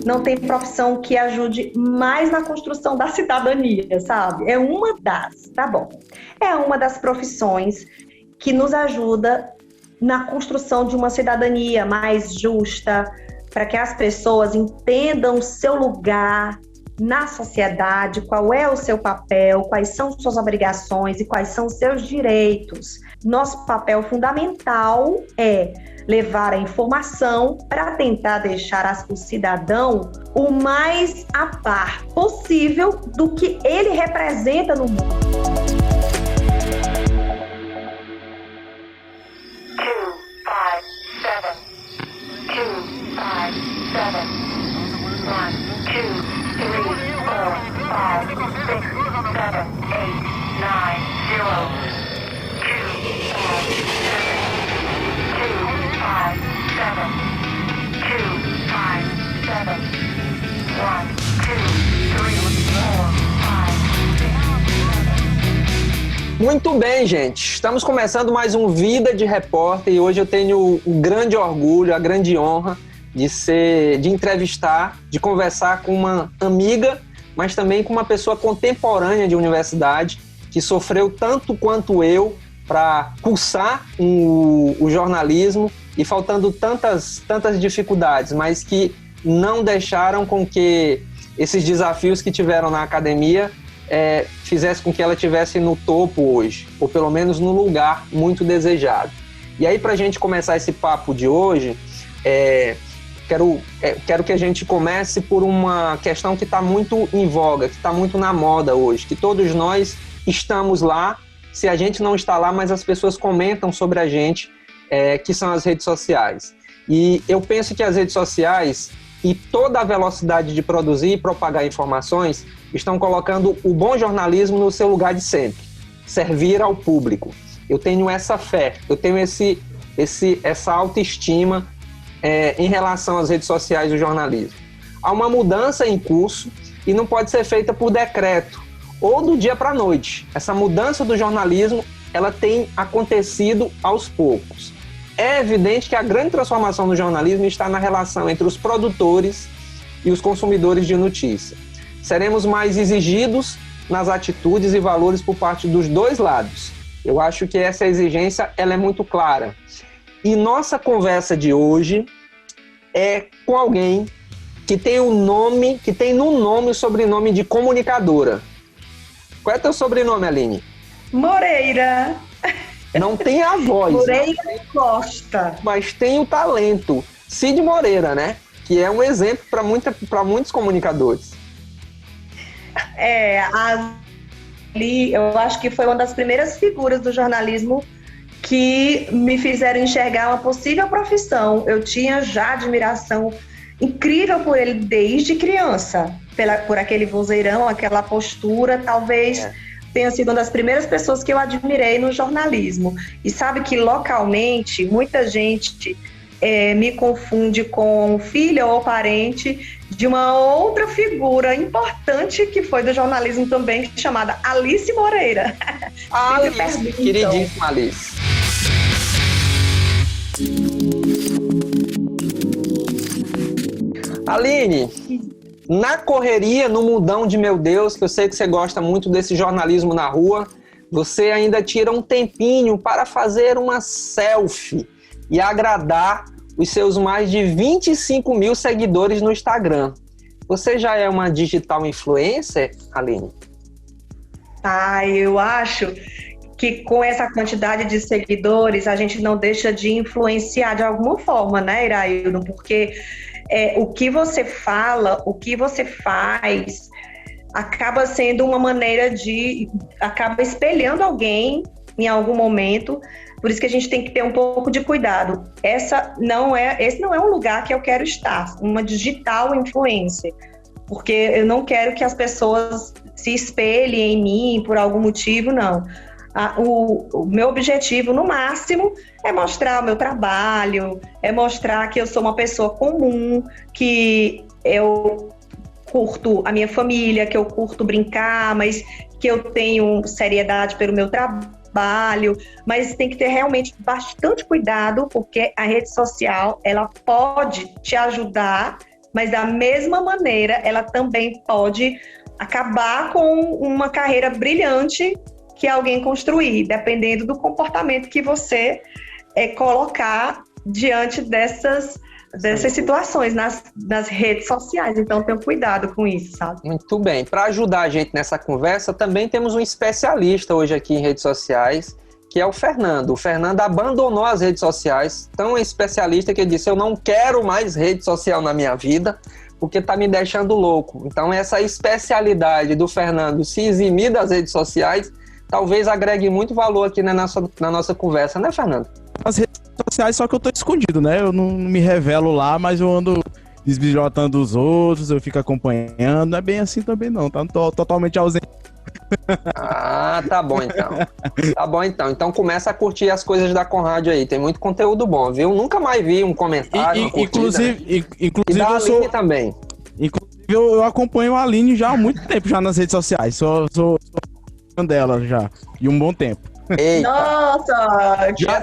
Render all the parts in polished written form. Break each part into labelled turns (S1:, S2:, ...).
S1: Não tem profissão que ajude mais na construção da cidadania, sabe? É uma das, tá bom. É uma das profissões que nos ajuda na construção de uma cidadania mais justa, para que as pessoas entendam o seu lugar na sociedade, qual é o seu papel, quais são suas obrigações e quais são os seus direitos. Nosso papel fundamental é levar a informação para tentar deixar o cidadão o mais a par possível do que ele representa no mundo.
S2: Muito bem, gente. Estamos começando mais um Vida de Repórter e hoje eu tenho o grande orgulho, a grande honra de entrevistar, de conversar com uma amiga, mas também com uma pessoa contemporânea de universidade que sofreu tanto quanto eu para cursar o jornalismo e faltando tantas dificuldades, mas que não deixaram com que esses desafios que tiveram na academia fizesse com que ela estivesse no topo hoje, ou pelo menos no lugar muito desejado. E aí, para a gente começar esse papo de hoje, quero que a gente comece por uma questão que está muito em voga, que está muito na moda hoje, que todos nós estamos lá, se a gente não está lá, mas as pessoas comentam sobre a gente, que são as redes sociais. E eu penso que as redes sociais e toda a velocidade de produzir e propagar informações estão colocando o bom jornalismo no seu lugar de sempre, servir ao público. Eu tenho essa fé, eu tenho essa autoestima em relação às redes sociais do jornalismo. Há uma mudança em curso e não pode ser feita por decreto ou do dia para a noite. Essa mudança do jornalismo, ela tem acontecido aos poucos. É evidente que a grande transformação do jornalismo está na relação entre os produtores e os consumidores de notícia. Seremos mais exigidos nas atitudes e valores por parte dos dois lados. Eu acho que essa exigência ela é muito clara. E nossa conversa de hoje é com alguém que tem no nome o sobrenome de comunicadora. Qual é teu sobrenome, Aline?
S1: Moreira.
S2: Não tem a voz.
S1: Moreira Costa.
S2: Mas tem o talento. Cid Moreira, né? Que é um exemplo para muitos comunicadores.
S1: Ali, eu acho que foi uma das primeiras figuras do jornalismo que me fizeram enxergar uma possível profissão. Eu tinha já admiração incrível por ele desde criança, por aquele vozeirão, aquela postura, talvez tenha sido uma das primeiras pessoas que eu admirei no jornalismo. E sabe que localmente muita gente me confunde com filha ou parente de uma outra figura importante que foi do jornalismo também, chamada Alice Moreira.
S2: Alice, queridíssima Alice. Aline, na correria, no mundão de meu Deus, que eu sei que você gosta muito desse jornalismo na rua, você ainda tira um tempinho para fazer uma selfie e agradar os seus mais de 25 mil seguidores no Instagram. Você já é uma digital influencer, Aline?
S1: Eu acho que com essa quantidade de seguidores, a gente não deixa de influenciar de alguma forma, né, Iraildo? Porque o que você fala, o que você faz, acaba sendo uma maneira acaba espelhando alguém em algum momento. Por isso que a gente tem que ter um pouco de cuidado. Esse não é um lugar que eu quero estar, uma digital influencer. Porque eu não quero que as pessoas se espelhem em mim por algum motivo, não. O meu objetivo, no máximo, é mostrar o meu trabalho, é mostrar que eu sou uma pessoa comum, que eu curto a minha família, que eu curto brincar, mas que eu tenho seriedade pelo meu trabalho. trabalho, mas tem que ter realmente bastante cuidado, porque a rede social, ela pode te ajudar, mas da mesma maneira, ela também pode acabar com uma carreira brilhante que alguém construir, dependendo do comportamento que você colocar diante dessas situações nas redes sociais. Então, tenha cuidado com isso, sabe?
S2: Muito bem. Para ajudar a gente nessa conversa, também temos um especialista hoje aqui em redes sociais, que é o Fernando. O Fernando abandonou as redes sociais, tão especialista que ele disse: eu não quero mais rede social na minha vida, porque está me deixando louco. Então, essa especialidade do Fernando se eximir das redes sociais, talvez agregue muito valor aqui na nossa conversa, né, Fernando?
S3: As redes sociais, só que eu tô escondido, né? Eu não me revelo lá, mas eu ando desbilhotando os outros, eu fico acompanhando. Não é bem assim também não, tá? Não tô totalmente ausente.
S2: Ah, tá bom então. Tá bom então. Então começa a curtir as coisas da Conrad aí. Tem muito conteúdo bom, viu? Nunca mais vi um comentário, uma curtida,
S3: inclusive,
S2: né? E da Aline também.
S3: Inclusive, eu acompanho a Aline já há muito tempo já nas redes sociais. Sou fã dela já. E um bom tempo.
S2: Eita.
S1: Nossa!
S2: Já.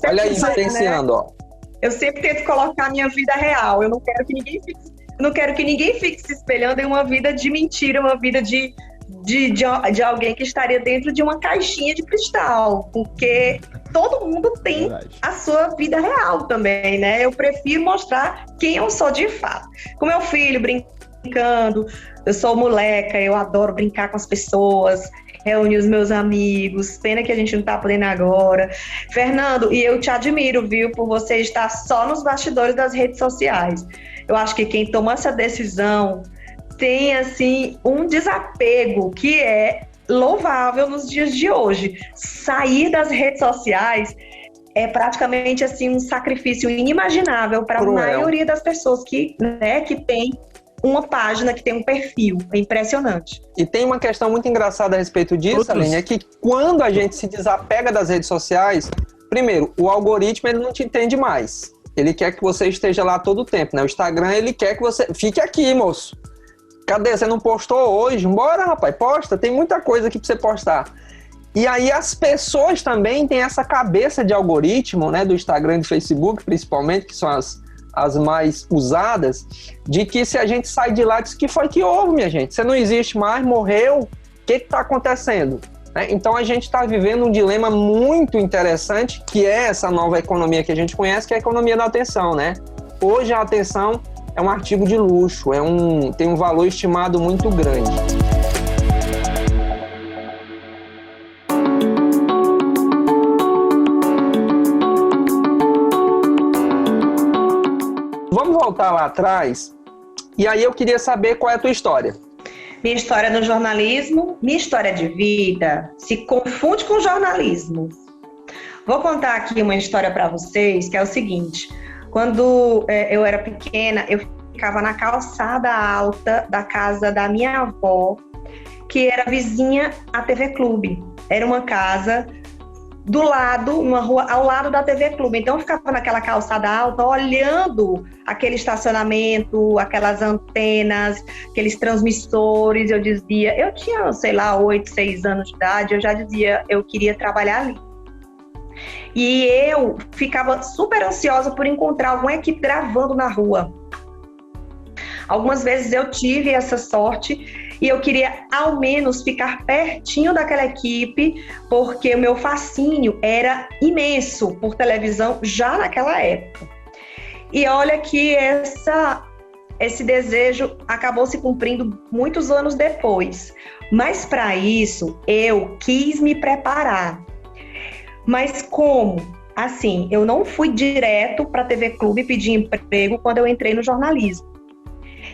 S2: Olha aí, influenciando, ó.
S1: Eu sempre tento colocar a minha vida real. Eu não quero que ninguém fique se espelhando em uma vida de mentira, uma vida de alguém que estaria dentro de uma caixinha de cristal, porque todo mundo tem a sua vida real também, né? Eu prefiro mostrar quem eu sou de fato. Com meu filho, brincando, eu sou moleca, eu adoro brincar com as pessoas, reunir os meus amigos, pena que a gente não tá podendo agora. Fernando, e eu te admiro, viu, por você estar só nos bastidores das redes sociais. Eu acho que quem toma essa decisão tem, assim, um desapego que é louvável nos dias de hoje. Sair das redes sociais é praticamente, assim, um sacrifício inimaginável para a maioria das pessoas que tem uma página, que tem um perfil. É impressionante.
S2: E tem uma questão muito engraçada a respeito disso, Aline, é que quando a gente se desapega das redes sociais, primeiro, o algoritmo ele não te entende mais. Ele quer que você esteja lá todo o tempo, né? O Instagram, ele quer que você fique aqui, moço. Cadê? Você não postou hoje? Bora, rapaz, posta. Tem muita coisa aqui pra você postar. E aí as pessoas também têm essa cabeça de algoritmo, né? Do Instagram e do Facebook, principalmente, que são as mais usadas, de que se a gente sai de lá, diz que foi que houve, minha gente. Você não existe mais, morreu. O que está acontecendo? Então a gente está vivendo um dilema muito interessante, que é essa nova economia que a gente conhece, que é a economia da atenção, né? Hoje a atenção é um artigo de luxo, tem um valor estimado muito grande. Vamos voltar lá atrás, e aí eu queria saber qual é a tua história.
S1: Minha história no jornalismo, minha história de vida se confunde com jornalismo. Vou contar aqui uma história para vocês, que é o seguinte. Quando eu era pequena, eu ficava na calçada alta da casa da minha avó, que era vizinha à TV Clube. Era uma casa do lado, uma rua ao lado da TV Clube. Então eu ficava naquela calçada alta, olhando aquele estacionamento, aquelas antenas, aqueles transmissores. Eu dizia, eu tinha, 8, 6 anos de idade, eu já dizia, eu queria trabalhar ali. E eu ficava super ansiosa por encontrar alguma equipe gravando na rua. Algumas vezes eu tive essa sorte e eu queria ao menos ficar pertinho daquela equipe, porque o meu fascínio era imenso por televisão já naquela época. E olha que esse desejo acabou se cumprindo muitos anos depois. Mas para isso eu quis me preparar. Mas como? Assim, eu não fui direto para a TV Clube pedir emprego quando eu entrei no jornalismo.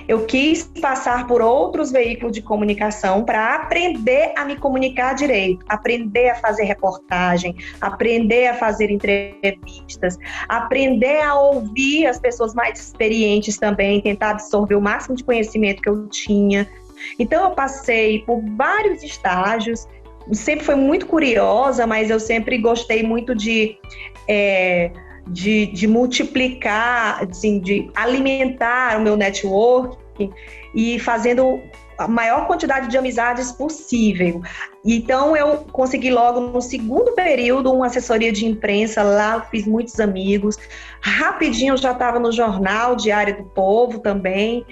S1: Eu quis passar por outros veículos de comunicação para aprender a me comunicar direito, aprender a fazer reportagem, aprender a fazer entrevistas, aprender a ouvir as pessoas mais experientes também, tentar absorver o máximo de conhecimento que eu tinha. Então eu passei por vários estágios, sempre fui muito curiosa, mas eu sempre gostei muito de multiplicar, assim, de alimentar o meu network e fazendo a maior quantidade de amizades possível. Então, eu consegui logo no segundo período uma assessoria de imprensa lá, fiz muitos amigos. Rapidinho eu já estava no jornal Diário do Povo também,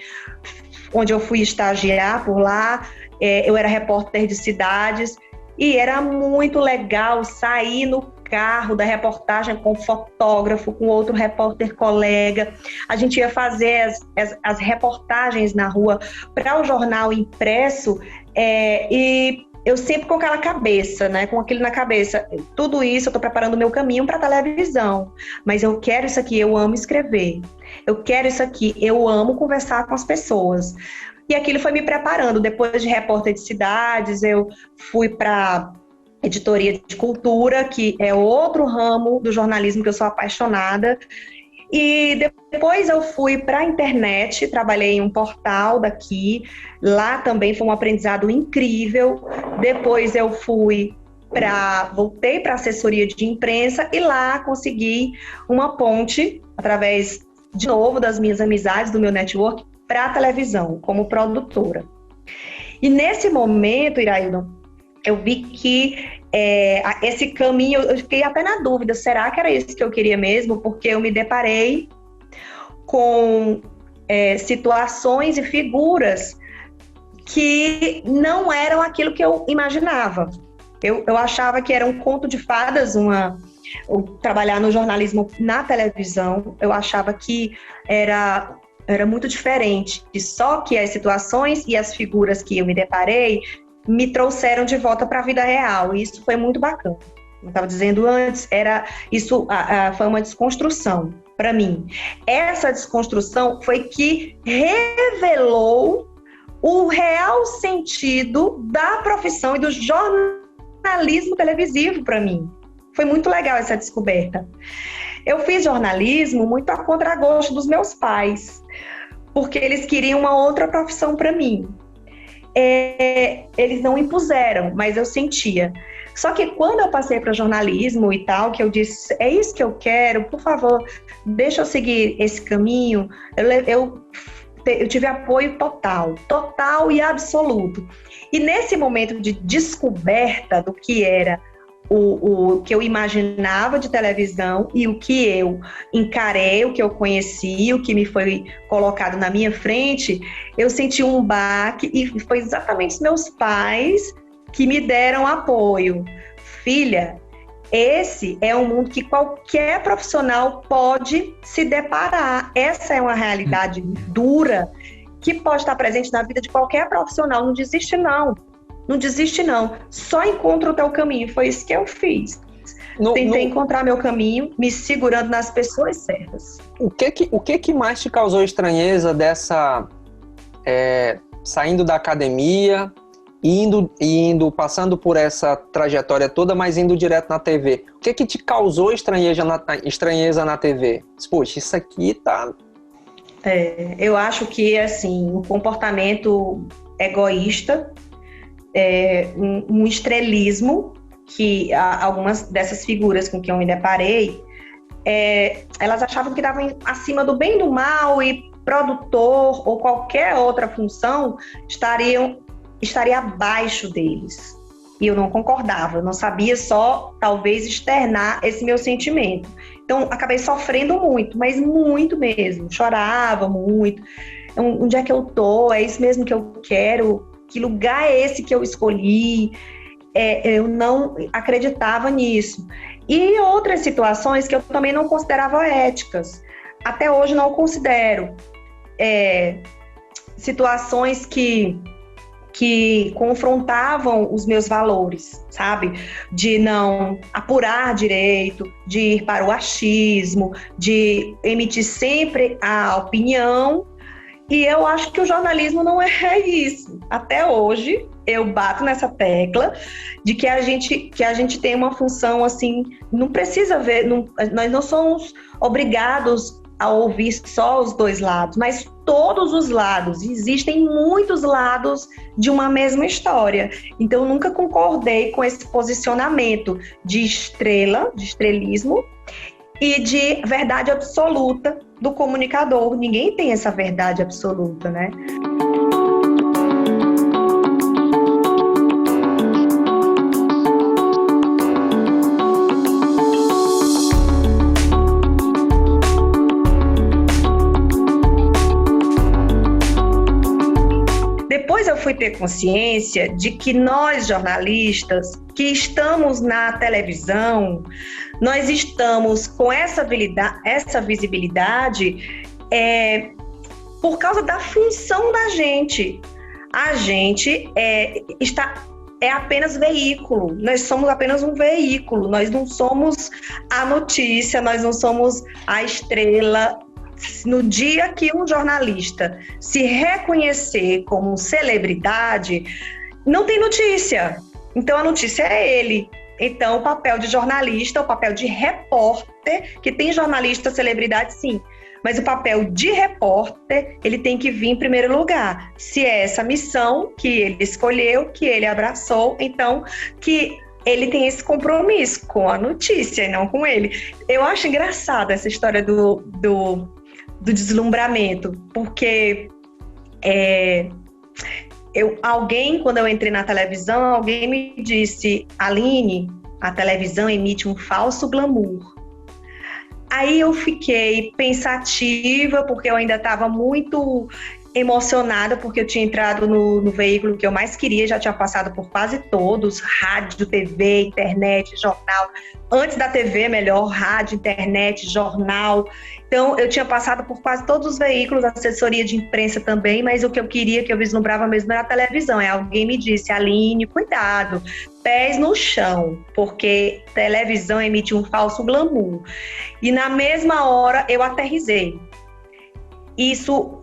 S1: onde eu fui estagiar por lá. Eu era repórter de cidades e era muito legal sair no carro da reportagem com fotógrafo, com outro repórter colega. A gente ia fazer as reportagens na rua para o jornal impresso, e eu sempre com aquela cabeça, né? Com aquilo na cabeça. Tudo isso eu estou preparando o meu caminho para a televisão. Mas eu quero isso aqui, eu amo escrever. Eu quero isso aqui, eu amo conversar com as pessoas. E aquilo foi me preparando. Depois de repórter de cidades, eu fui para editoria de cultura, que é outro ramo do jornalismo que eu sou apaixonada. E depois eu fui para a internet, trabalhei em um portal daqui. Lá também foi um aprendizado incrível. Depois eu voltei para a assessoria de imprensa e lá consegui uma ponte, através, de novo, das minhas amizades, do meu network, para a televisão, como produtora. E nesse momento, Iraildon, eu vi que esse caminho, eu fiquei até na dúvida, será que era isso que eu queria mesmo? Porque eu me deparei com situações e figuras que não eram aquilo que eu imaginava. Eu achava que era um conto de fadas, trabalhar no jornalismo na televisão. Eu achava que era muito diferente. E só que as situações e as figuras que eu me deparei me trouxeram de volta para a vida real, e isso foi muito bacana. Eu estava dizendo antes, foi uma desconstrução para mim. Essa desconstrução foi que revelou o real sentido da profissão e do jornalismo televisivo para mim. Foi muito legal essa descoberta. Eu fiz jornalismo muito a contragosto dos meus pais, porque eles queriam uma outra profissão para mim. Eles não impuseram, mas eu sentia. Só que quando eu passei para jornalismo e tal, que eu disse, é isso que eu quero, por favor, deixa eu seguir esse caminho, eu tive apoio total e absoluto. E nesse momento de descoberta do que era o que eu imaginava de televisão e o que eu encarei, o que eu conheci, o que me foi colocado na minha frente, eu senti um baque, e foi exatamente os meus pais que me deram apoio. Filha, esse é um mundo que qualquer profissional pode se deparar. Essa é uma realidade dura que pode estar presente na vida de qualquer profissional. Não desiste, não. Não desiste, não. Só encontra o teu caminho. Foi isso que eu fiz. Tentei encontrar meu caminho, me segurando nas pessoas certas.
S2: O que mais te causou estranheza dessa... saindo da academia, passando por essa trajetória toda, mas indo direto na TV? O que te causou estranheza na TV? Poxa, isso aqui tá...
S1: Eu acho que, assim, um comportamento egoísta, um estrelismo, que algumas dessas figuras com quem eu me deparei, elas achavam que estavam acima do bem e do mal, e produtor ou qualquer outra função estaria abaixo deles. E eu não concordava, eu não sabia só, talvez, externar esse meu sentimento. Então, acabei sofrendo muito, mas muito mesmo. Chorava muito. Onde é que eu tô? É isso mesmo que eu quero? Que lugar é esse que eu escolhi? Eu não acreditava nisso. E outras situações que eu também não considerava éticas. Até hoje não considero. Situações que confrontavam os meus valores, sabe? De não apurar direito, de ir para o achismo, de emitir sempre a opinião. E eu acho que o jornalismo não é isso. Até hoje, eu bato nessa tecla de que a gente tem uma função assim, não precisa ver, nós não somos obrigados a ouvir só os dois lados, mas todos os lados. Existem muitos lados de uma mesma história. Então, eu nunca concordei com esse posicionamento de estrelismo e de verdade absoluta do comunicador. Ninguém tem essa verdade absoluta, né? fui ter consciência de que nós, jornalistas, que estamos na televisão, nós estamos com essa visibilidade por causa da função da gente. A gente é apenas veículo, nós somos apenas um veículo, nós não somos a notícia, nós não somos a estrela. No dia que um jornalista se reconhecer como celebridade, não tem notícia. Então a notícia é ele. Então o papel de jornalista, o papel de repórter, que tem jornalista celebridade sim, mas o papel de repórter, ele tem que vir em primeiro lugar. Se é essa missão que ele escolheu, que ele abraçou, então que ele tem esse compromisso com a notícia e não com ele. Eu acho engraçada essa história do deslumbramento, porque quando eu entrei na televisão, alguém me disse: Aline, a televisão emite um falso glamour. Aí eu fiquei pensativa, porque eu ainda estava muito emocionada, porque eu tinha entrado no veículo que eu mais queria, já tinha passado por quase todos, rádio, TV, internet, jornal. Antes da TV, melhor, rádio, internet, jornal. Então, eu tinha passado por quase todos os veículos, assessoria de imprensa também, mas o que eu queria, que eu vislumbrava mesmo, era a televisão. Aí alguém me disse: Aline, cuidado, pés no chão, porque televisão emite um falso glamour. E na mesma hora, eu aterrissei. Isso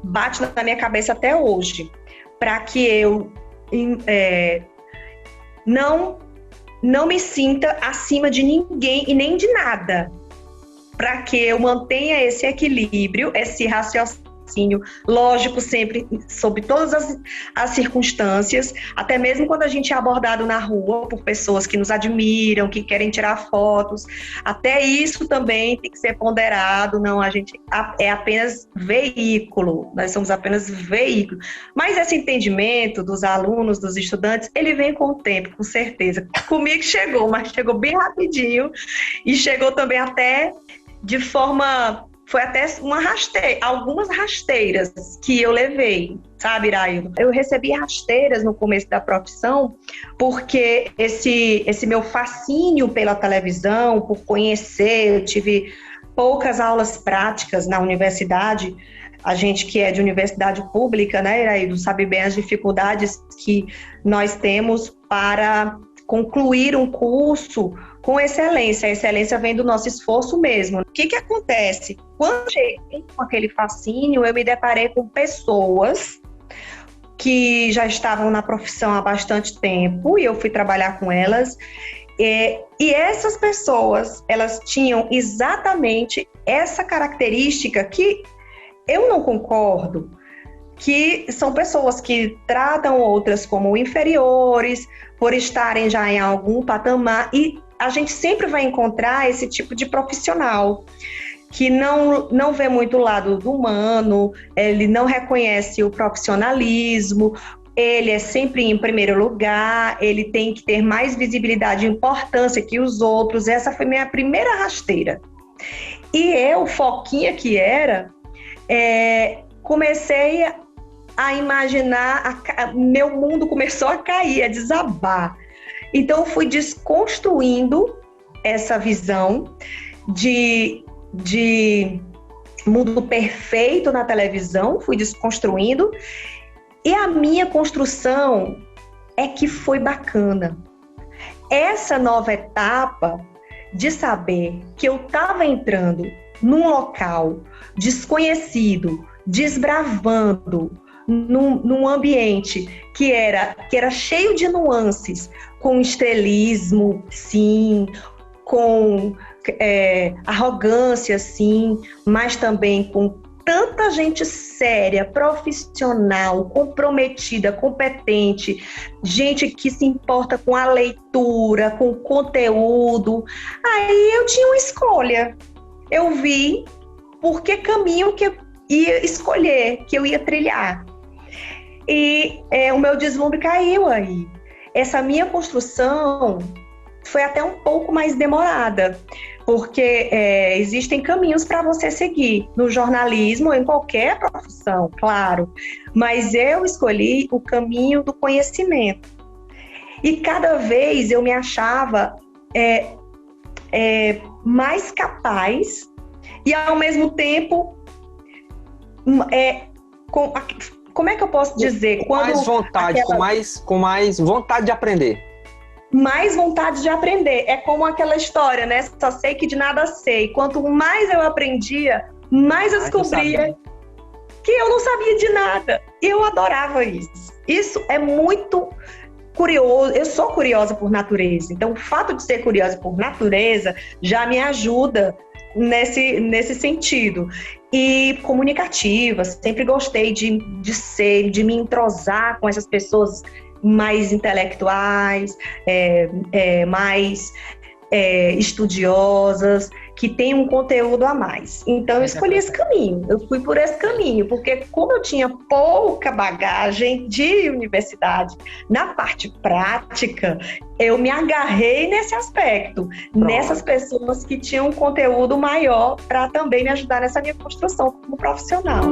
S1: bate na minha cabeça até hoje, para que eu não me sinta acima de ninguém e nem de nada, para que eu mantenha esse equilíbrio, esse raciocínio lógico sempre, sob todas as circunstâncias, até mesmo quando a gente é abordado na rua por pessoas que nos admiram, que querem tirar fotos, até isso também tem que ser ponderado. Não, a gente é apenas veículo, nós somos apenas veículo. Mas esse entendimento dos alunos, dos estudantes, ele vem com o tempo, com certeza. Comigo chegou, mas chegou bem rapidinho e chegou também até de forma... Foi até algumas rasteiras que eu levei, sabe, Iraildo? Eu recebi rasteiras no começo da profissão, porque esse meu fascínio pela televisão, por conhecer, eu tive poucas aulas práticas na universidade. A gente que é de universidade pública, né, Iraildo, sabe bem as dificuldades que nós temos para concluir um curso com excelência. A excelência vem do nosso esforço mesmo. O que acontece? Quando cheguei com aquele fascínio, eu me deparei com pessoas que já estavam na profissão há bastante tempo e eu fui trabalhar com elas. E essas pessoas, elas tinham exatamente essa característica que eu não concordo, que são pessoas que tratam outras como inferiores, por estarem já em algum patamar, e a gente sempre vai encontrar esse tipo de profissional que não vê muito o lado do humano, ele não reconhece o profissionalismo, ele é sempre em primeiro lugar, ele tem que ter mais visibilidade e importância que os outros. Essa foi minha primeira rasteira. E eu, foquinha que era, comecei a imaginar, meu mundo começou a cair, a desabar. Então, eu fui desconstruindo essa visão de mundo perfeito na televisão, fui desconstruindo, e a minha construção é que foi bacana. Essa nova etapa de saber que eu estava entrando num local desconhecido, desbravando, num ambiente que era cheio de nuances, com estrelismo, sim, com arrogância, sim, mas também com tanta gente séria, profissional, comprometida, competente, gente que se importa com a leitura, com o conteúdo. Aí eu tinha uma escolha. Eu vi por que caminho que eu ia escolher, que eu ia trilhar. E o meu deslumbre caiu aí. Essa minha construção foi até um pouco mais demorada, porque existem caminhos para você seguir no jornalismo, em qualquer profissão, claro, mas eu escolhi o caminho do conhecimento. E cada vez eu me achava mais capaz e, ao mesmo tempo, como é que eu posso dizer?
S2: Com mais vontade, com mais vontade de aprender.
S1: Mais vontade de aprender. É como aquela história, né? Só sei que de nada sei. Quanto mais eu aprendia, mais eu descobria que eu não sabia de nada. Eu adorava isso. Isso é muito curioso. Eu sou curiosa por natureza. Então, o fato de ser curiosa por natureza já me ajuda nesse sentido. E comunicativa. Sempre gostei de me entrosar com essas pessoas mais intelectuais, mais estudiosas, que têm um conteúdo a mais. Então, eu escolhi esse caminho, eu fui por esse caminho, porque como eu tinha pouca bagagem de universidade na parte prática, eu me agarrei nesse aspecto, nessas pessoas que tinham um conteúdo maior para também me ajudar nessa minha construção como profissional.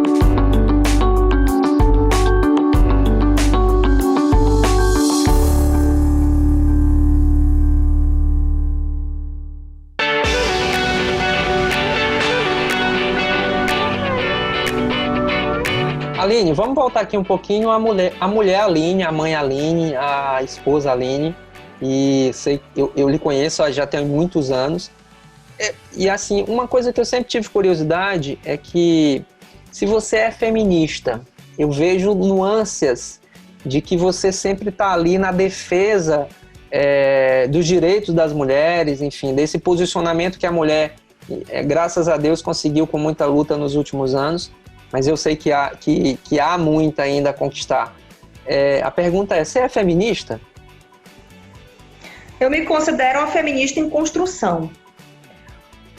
S2: Aline, vamos voltar aqui um pouquinho a mulher Aline, a mãe Aline, a esposa Aline, e eu lhe conheço já tem muitos anos, e assim, uma coisa que eu sempre tive curiosidade é que se você é feminista, eu vejo nuances de que você sempre está ali na defesa dos direitos das mulheres, enfim, desse posicionamento que a mulher, graças a Deus, conseguiu com muita luta nos últimos anos. Mas eu sei que há muito ainda a conquistar. A pergunta é, você é feminista?
S1: Eu me considero uma feminista em construção,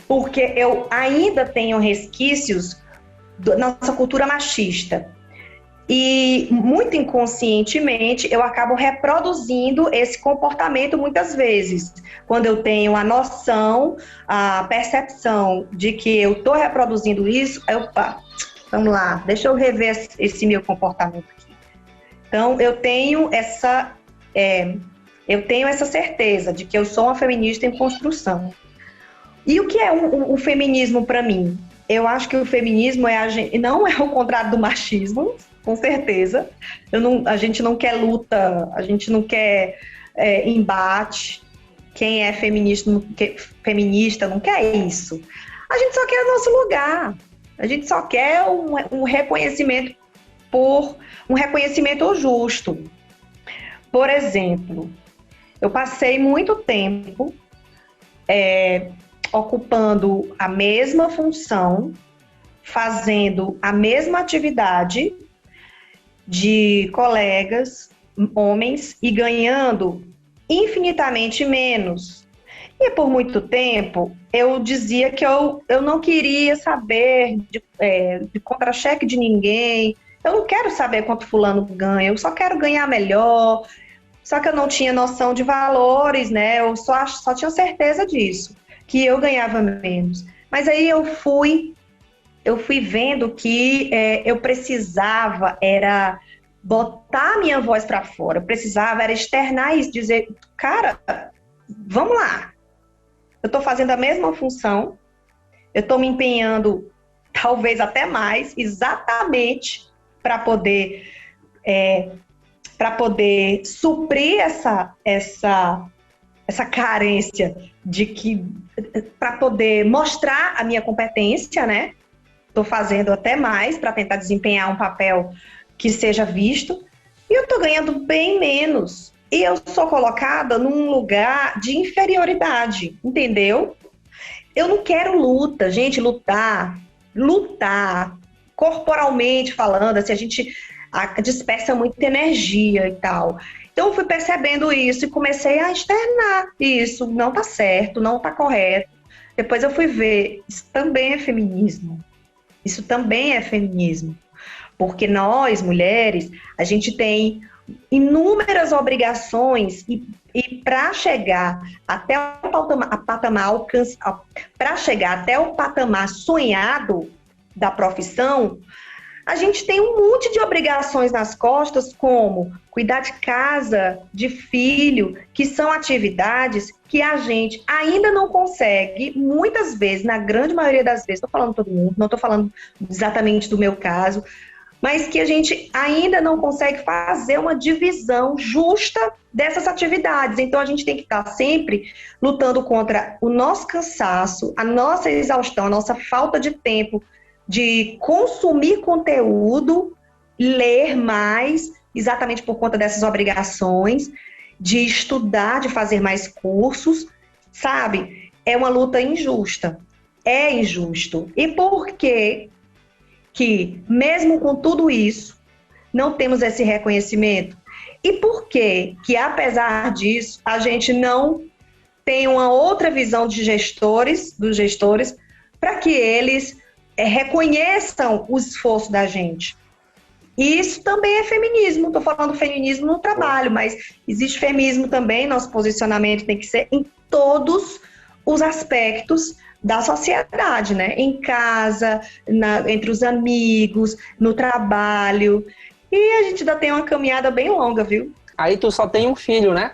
S1: porque eu ainda tenho resquícios da nossa cultura machista. E, muito inconscientemente, eu acabo reproduzindo esse comportamento muitas vezes. Quando eu tenho a noção, a percepção de que eu estou reproduzindo isso, vamos lá, deixa eu rever esse meu comportamento aqui. Então, eu tenho essa certeza de que eu sou uma feminista em construção. E o que é o feminismo para mim? Eu acho que o feminismo não é o contrário do machismo, com certeza. A gente não quer luta, a gente não quer embate. Quem é feminista não quer isso. A gente só quer o nosso lugar. A gente só quer um reconhecimento um reconhecimento justo. Por exemplo, eu passei muito tempo ocupando a mesma função, fazendo a mesma atividade de colegas, homens, e ganhando infinitamente menos. E por muito tempo eu dizia que eu não queria saber de contra-cheque de ninguém, eu não quero saber quanto fulano ganha, eu só quero ganhar melhor. Só que eu não tinha noção de valores, né? Eu só tinha certeza disso, que eu ganhava menos. Mas aí eu fui vendo que eu precisava era botar minha voz para fora, eu precisava era externar isso, dizer, cara, vamos lá. Eu estou fazendo a mesma função, eu estou me empenhando talvez até mais, exatamente para poder suprir essa carência de que, para poder mostrar a minha competência, né? Estou fazendo até mais para tentar desempenhar um papel que seja visto, e eu estou ganhando bem menos. E eu sou colocada num lugar de inferioridade, entendeu? Eu não quero luta, gente, lutar, corporalmente falando, assim, a gente dispersa muita energia e tal. Então eu fui percebendo isso e comecei a externar isso, não tá certo, não tá correto. Depois eu fui ver, isso também é feminismo. Isso também é feminismo. Porque nós, mulheres, a gente tem inúmeras obrigações E para chegar até o patamar para chegar até o patamar sonhado da profissão, a gente tem um monte de obrigações nas costas, como cuidar de casa, de filho, que são atividades que a gente ainda não consegue, muitas vezes, na grande maioria das vezes, estou falando todo mundo, não estou falando exatamente do meu caso, mas que a gente ainda não consegue fazer uma divisão justa dessas atividades. Então, a gente tem que estar sempre lutando contra o nosso cansaço, a nossa exaustão, a nossa falta de tempo de consumir conteúdo, ler mais, exatamente por conta dessas obrigações, de estudar, de fazer mais cursos, sabe? É uma luta injusta. É injusto. E por que mesmo com tudo isso, não temos esse reconhecimento? E por que, apesar disso, a gente não tem uma outra visão dos gestores, para que eles reconheçam o esforço da gente? Isso também é feminismo. Estou falando feminismo no trabalho, mas existe feminismo também. Nosso posicionamento tem que ser em todos os aspectos da sociedade, né? Em casa, entre os amigos, no trabalho. E a gente ainda tem uma caminhada bem longa, viu?
S2: Aí tu só tem um filho, né?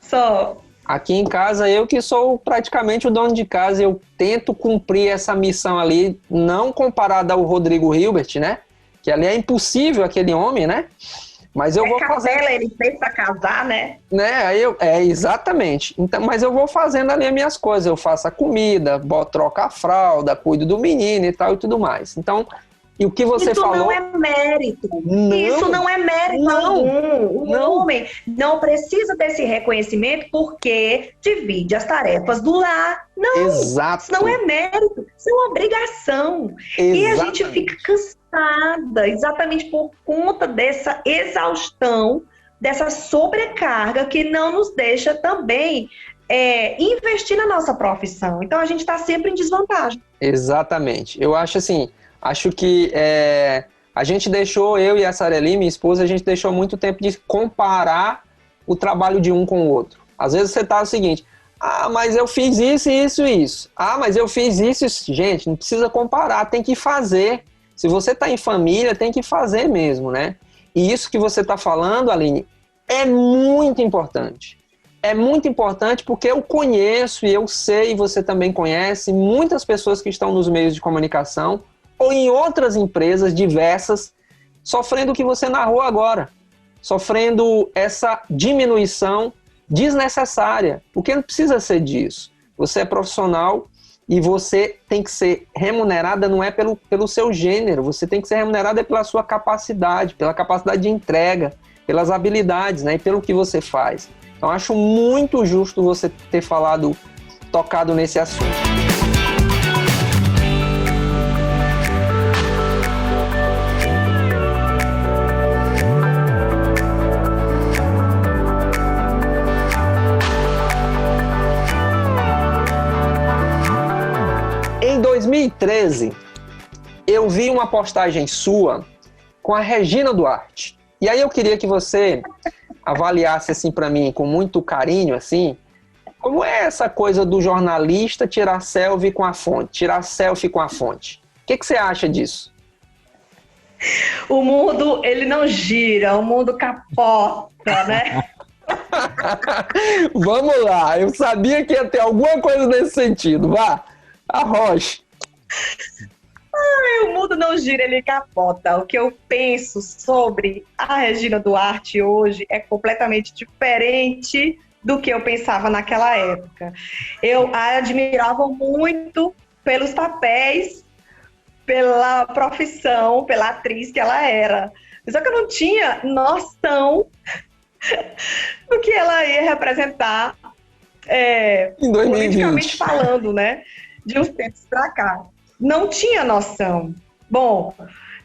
S1: Só.
S2: Aqui em casa, eu que sou praticamente o dono de casa, eu tento cumprir essa missão ali, não comparada ao Rodrigo Hilbert, né? Que ali é impossível, aquele homem, né? Mas eu vou fazer.
S1: Ele fez pra casar, né?
S2: Aí exatamente. Então, mas eu vou fazendo ali as minhas coisas. Eu faço a comida, troco a fralda, cuido do menino e tal e tudo mais. Então, e o que você falou...
S1: Isso não é mérito.
S2: Não.
S1: Isso não é mérito algum. O homem não precisa desse reconhecimento porque divide as tarefas do lar. Não.
S2: Exato.
S1: Isso não é mérito. Isso é uma obrigação.
S2: Exatamente.
S1: E a gente fica cansada exatamente por conta dessa exaustão, dessa sobrecarga que não nos deixa também investir na nossa profissão. Então, a gente está sempre em desvantagem.
S2: Exatamente. Eu acho assim... Acho que a gente deixou, eu e a Sareli, minha esposa, a gente deixou muito tempo de comparar o trabalho de um com o outro. Às vezes você tá o seguinte, mas eu fiz isso, isso e isso. Mas eu fiz isso, isso. Gente, não precisa comparar, tem que fazer. Se você tá em família, tem que fazer mesmo, né? E isso que você tá falando, Aline, é muito importante. É muito importante porque eu conheço e eu sei, e você também conhece, muitas pessoas que estão nos meios de comunicação ou em outras empresas diversas, sofrendo o que você narrou agora, sofrendo essa diminuição desnecessária, porque não precisa ser disso. Você é profissional e você tem que ser remunerada, não é pelo seu gênero, você tem que ser remunerada pela sua capacidade, pela capacidade de entrega, pelas habilidades, né, e pelo que você faz. Então, acho muito justo você ter tocado nesse assunto. Em 2013, eu vi uma postagem sua com a Regina Duarte. E aí eu queria que você avaliasse assim para mim, com muito carinho, assim, como é essa coisa do jornalista tirar selfie com a fonte? O que você acha disso?
S1: O mundo, ele não gira, o mundo capota, né?
S2: Vamos lá, eu sabia que ia ter alguma coisa nesse sentido, vá. Arroche.
S1: O mundo não gira, ele capota. O que eu penso sobre a Regina Duarte hoje é completamente diferente do que eu pensava naquela época. Eu a admirava muito pelos papéis, pela profissão, pela atriz que ela era. Só que eu não tinha noção do que ela ia representar
S2: em 2020.
S1: politicamente falando, né? De uns tempos pra cá. Não tinha noção. Bom,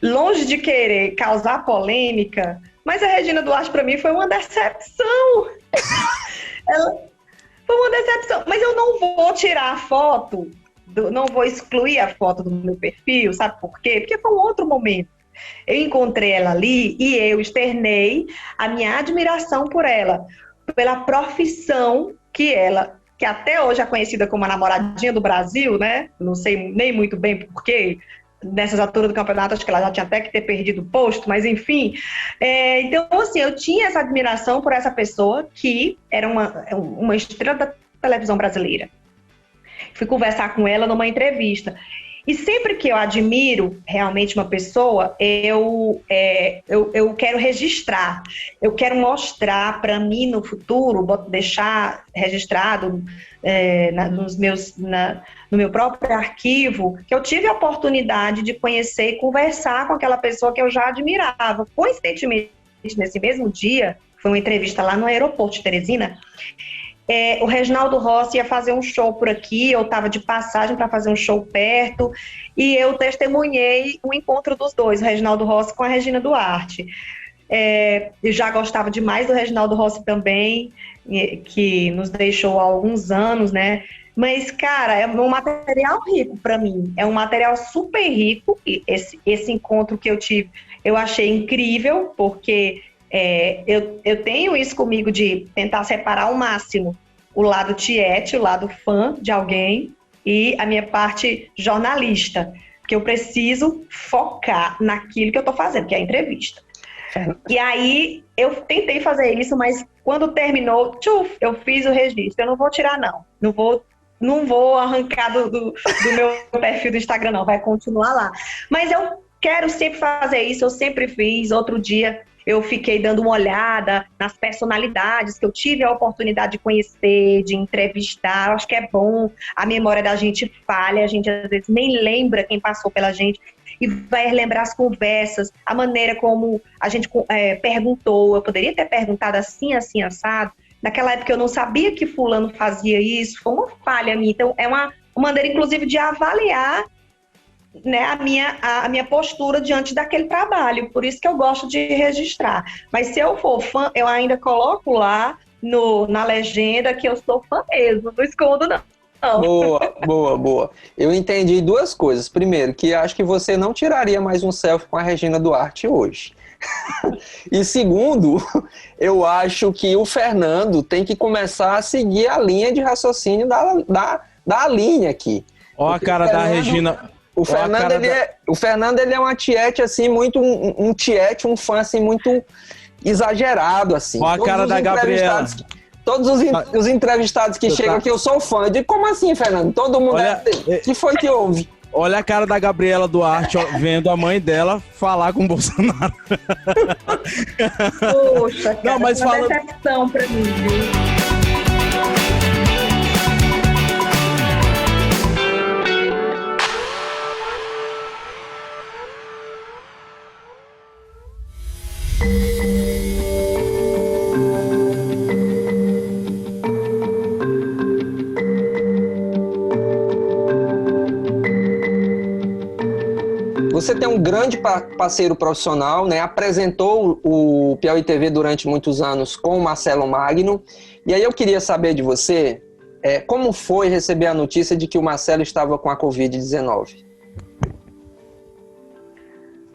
S1: longe de querer causar polêmica, mas a Regina Duarte para mim foi uma decepção. Ela foi uma decepção. Mas eu não vou tirar a foto, não vou excluir a foto do meu perfil, sabe por quê? Porque foi um outro momento. Eu encontrei ela ali e eu externei a minha admiração por ela. pela profissão que até hoje é conhecida como a namoradinha do Brasil, né? Não sei nem muito bem porquê. Nessas alturas do campeonato, acho que ela já tinha até que ter perdido o posto, mas enfim. Então, assim, eu tinha essa admiração por essa pessoa que era uma estrela da televisão brasileira. Fui conversar com ela numa entrevista. E sempre que eu admiro realmente uma pessoa, eu quero registrar, eu quero mostrar para mim no futuro, deixar registrado no meu próprio arquivo, que eu tive a oportunidade de conhecer e conversar com aquela pessoa que eu já admirava. Coincidentemente, nesse mesmo dia, foi uma entrevista lá no aeroporto de Teresina, o Reginaldo Rossi ia fazer um show por aqui, eu estava de passagem para fazer um show perto, e eu testemunhei o encontro dos dois, o Reginaldo Rossi com a Regina Duarte. Eu já gostava demais do Reginaldo Rossi também, que nos deixou há alguns anos, né? Mas, cara, é um material rico para mim, é um material super rico, e esse encontro que eu tive, eu achei incrível, porque... eu tenho isso comigo de tentar separar ao máximo o lado tiete, o lado fã de alguém e a minha parte jornalista, porque eu preciso focar naquilo que eu estou fazendo, que é a entrevista. E aí eu tentei fazer isso, mas quando terminou, eu fiz o registro. Eu não vou tirar, não. Não vou arrancar do meu perfil do Instagram, não. Vai continuar lá. Mas eu quero sempre fazer isso, eu sempre fiz. Outro dia eu fiquei dando uma olhada nas personalidades que eu tive a oportunidade de conhecer, de entrevistar. Eu acho que é bom, a memória da gente falha, a gente às vezes nem lembra quem passou pela gente e vai lembrar as conversas, a maneira como a gente perguntou. Eu poderia ter perguntado assim, assim, assado. Naquela época eu não sabia que fulano fazia isso, foi uma falha minha. Então é uma maneira, inclusive, de avaliar, né, a minha postura diante daquele trabalho. Por isso que eu gosto de registrar. Mas se eu for fã, eu ainda coloco lá na legenda que eu sou fã mesmo, não escondo não.
S2: Boa. Eu entendi duas coisas. Primeiro, que acho que você não tiraria mais um selfie com a Regina Duarte hoje. E segundo, eu acho que o Fernando tem que começar a seguir a linha de raciocínio da linha aqui.
S3: Ó a cara da Regina...
S2: O Fernando, ele é uma tiete, assim, muito... Um tiete, um fã, assim, muito exagerado, assim.
S3: Ó a cara da Gabriela.
S2: Todos os entrevistados que chegam aqui, eu sou fã. Eu digo, como assim, Fernando? Todo mundo... O que foi que houve?
S3: Olha a cara da Gabriela Duarte, ó, vendo a mãe dela falar com o Bolsonaro.
S1: Poxa, cara, não, mas uma decepção pra mim, viu?
S2: Você tem um grande parceiro profissional, né? Apresentou o Piauí TV durante muitos anos com o Marcelo Magno. E aí eu queria saber de você, como foi receber a notícia de que o Marcelo estava com a Covid-19?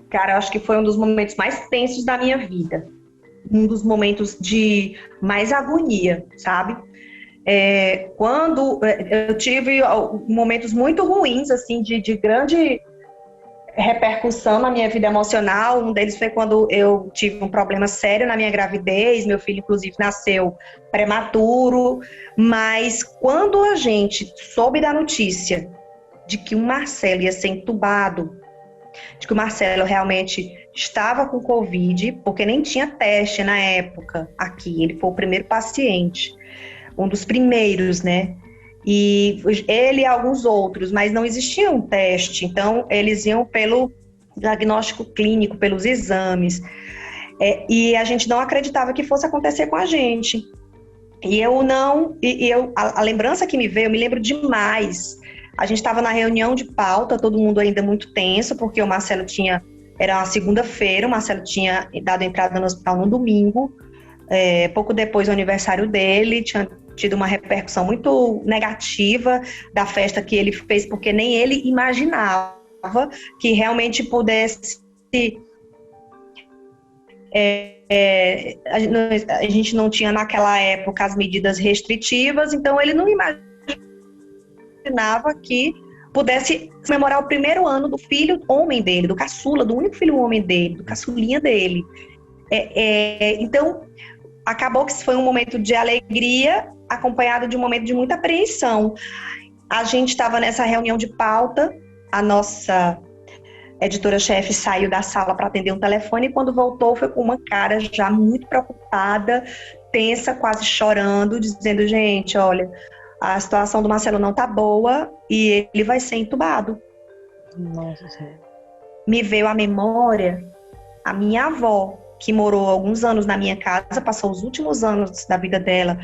S1: Cara, eu acho que foi um dos momentos mais tensos da minha vida. Um dos momentos de mais agonia, sabe? Quando eu tive momentos muito ruins, assim, de grande repercussão na minha vida emocional. Um deles foi quando eu tive um problema sério na minha gravidez. Meu filho, inclusive, nasceu prematuro. Mas quando a gente soube da notícia de que o Marcelo ia ser entubado, de que o Marcelo realmente estava com Covid, porque nem tinha teste na época aqui. Ele foi o primeiro paciente, um dos primeiros, né? E ele e alguns outros, mas não existia um teste, então eles iam pelo diagnóstico clínico, pelos exames, e a gente não acreditava que fosse acontecer com a gente. A lembrança que me veio, eu me lembro demais. A gente estava na reunião de pauta, todo mundo ainda muito tenso, porque o Marcelo era uma segunda-feira, o Marcelo tinha dado entrada no hospital no domingo, pouco depois do aniversário dele, tinha tido uma repercussão muito negativa da festa que ele fez, porque nem ele imaginava que realmente pudesse A gente não tinha naquela época as medidas restritivas, então ele não imaginava que pudesse comemorar o primeiro ano do filho homem dele, do caçula, do único filho homem dele, do caçulinha dele. Então, acabou que foi um momento de alegria, acompanhado de um momento de muita apreensão. A gente estava nessa reunião de pauta, a nossa editora-chefe saiu da sala para atender um telefone e quando voltou foi com uma cara já muito preocupada, tensa, quase chorando, dizendo, gente, olha, a situação do Marcelo não tá boa e ele vai ser entubado.
S4: Nossa Senhora.
S1: Me veio à memória a minha avó, que morou alguns anos na minha casa, passou os últimos anos da vida dela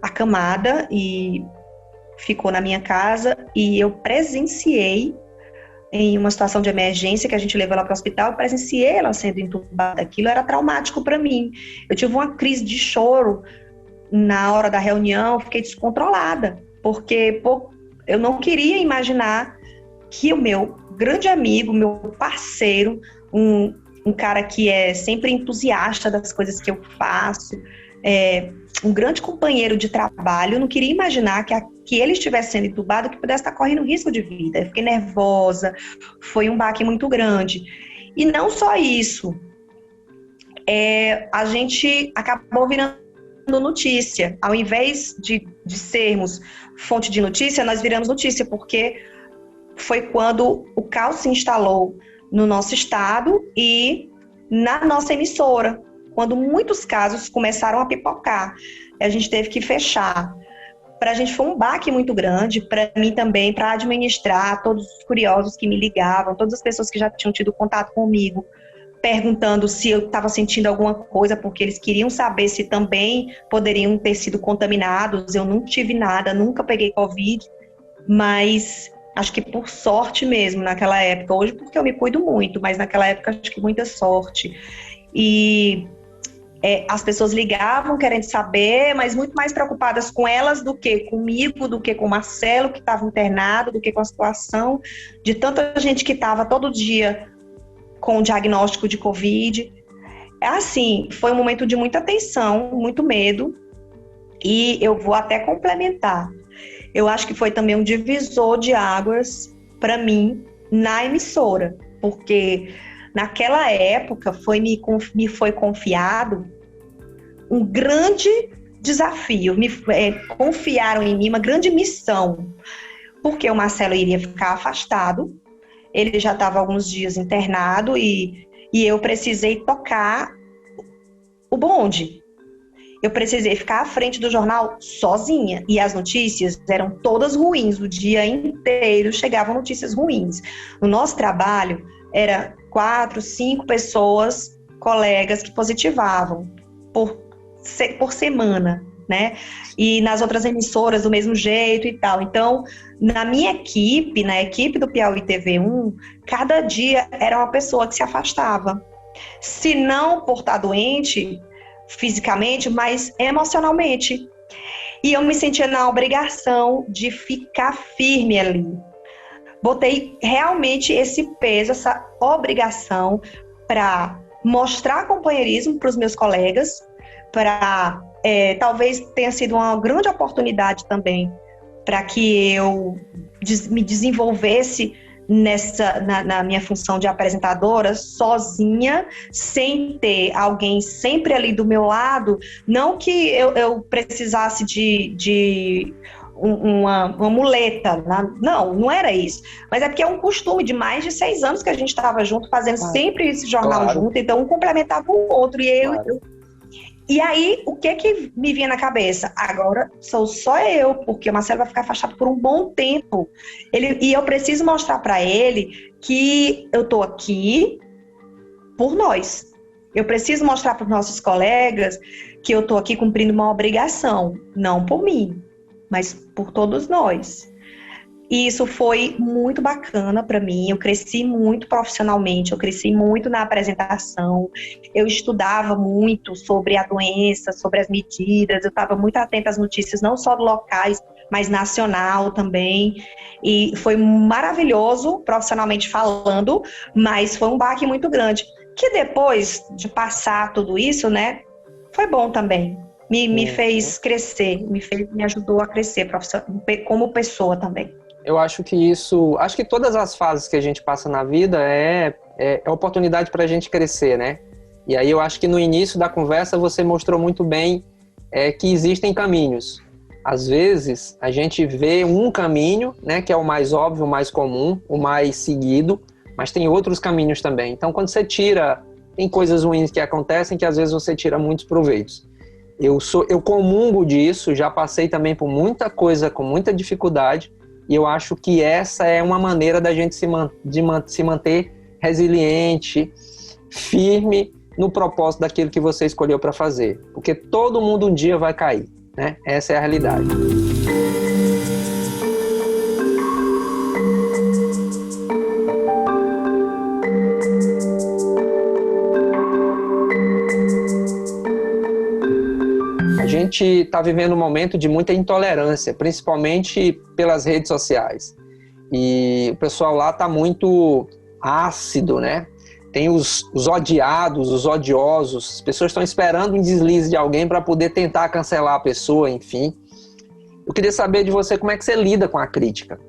S1: acamada e ficou na minha casa, e eu presenciei em uma situação de emergência que a gente levou ela para o hospital, eu presenciei ela sendo entubada. Aquilo era traumático para mim. Eu tive uma crise de choro na hora da reunião, fiquei descontrolada, porque eu não queria imaginar que o meu grande amigo, meu parceiro, um cara que é sempre entusiasta das coisas que eu faço, um grande companheiro de trabalho, eu não queria imaginar que ele estivesse sendo entubado, que pudesse estar correndo risco de vida. Eu fiquei nervosa, foi um baque muito grande. E não só isso, a gente acabou virando notícia. Ao invés de sermos fonte de notícia, nós viramos notícia, porque foi quando o caos se instalou no nosso estado e na nossa emissora, quando muitos casos começaram a pipocar. A gente teve que fechar. Para a gente foi um baque muito grande, para mim também, para administrar todos os curiosos que me ligavam, todas as pessoas que já tinham tido contato comigo, perguntando se eu estava sentindo alguma coisa, porque eles queriam saber se também poderiam ter sido contaminados. Eu não tive nada, nunca peguei Covid, mas acho que por sorte mesmo naquela época. Hoje porque eu me cuido muito, mas naquela época acho que muita sorte. E as pessoas ligavam querendo saber, mas muito mais preocupadas com elas do que comigo, do que com o Marcelo, que estava internado, do que com a situação de tanta gente que estava todo dia com o diagnóstico de Covid. Assim, foi um momento de muita tensão, muito medo, e eu vou até complementar. Eu acho que foi também um divisor de águas para mim na emissora, porque naquela época me foi confiado um grande desafio, confiaram em mim uma grande missão, porque o Marcelo iria ficar afastado, ele já estava alguns dias internado e eu precisei tocar o bonde. Eu precisei ficar à frente do jornal sozinha. E as notícias eram todas ruins. O dia inteiro chegavam notícias ruins. No nosso trabalho, era 4, 5 pessoas, colegas, que positivavam por semana, né? E nas outras emissoras do mesmo jeito e tal. Então, na minha equipe, na equipe do Piauí TV1, cada dia era uma pessoa que se afastava. Se não por estar doente fisicamente, mas emocionalmente. E eu me sentia na obrigação de ficar firme ali. Botei realmente esse peso, essa obrigação para mostrar companheirismo para os meus colegas, para talvez tenha sido uma grande oportunidade também para que eu me desenvolvesse na minha função de apresentadora sozinha, sem ter alguém sempre ali do meu lado. Não que eu precisasse de uma muleta, não era isso, mas é porque é um costume de mais de 6 anos que a gente estava junto, fazendo sempre esse jornal junto, então um complementava o outro, e aí, o que me vinha na cabeça? Agora sou só eu, porque o Marcelo vai ficar afastado por um bom tempo. E eu preciso mostrar para ele que eu estou aqui por nós. Eu preciso mostrar para os nossos colegas que eu estou aqui cumprindo uma obrigação, não por mim, mas por todos nós. E isso foi muito bacana para mim. Eu cresci muito profissionalmente, eu cresci muito na apresentação, eu estudava muito sobre a doença, sobre as medidas, eu estava muito atenta às notícias, não só locais, mas nacional também. E foi maravilhoso, profissionalmente falando, mas foi um baque muito grande. que depois de passar tudo isso, né, foi bom também. Me fez crescer, me ajudou a crescer como pessoa também.
S2: Eu acho que todas as fases que a gente passa na vida é oportunidade para a gente crescer, né? E aí eu acho que no início da conversa você mostrou muito bem que existem caminhos. Às vezes a gente vê um caminho, né, que é o mais óbvio, o mais comum, o mais seguido, mas tem outros caminhos também. Então quando você tem coisas ruins que acontecem que às vezes você tira muitos proveitos. Eu comungo disso, já passei também por muita coisa com muita dificuldade, e eu acho que essa é uma maneira da gente se manter resiliente, firme no propósito daquilo que você escolheu para fazer. Porque todo mundo um dia vai cair, né? Essa é a realidade. A gente está vivendo um momento de muita intolerância, principalmente pelas redes sociais. E o pessoal lá está muito ácido, né? Tem os odiados, os odiosos. As pessoas estão esperando um deslize de alguém para poder tentar cancelar a pessoa, enfim. Eu queria saber de você como é que você lida com a crítica.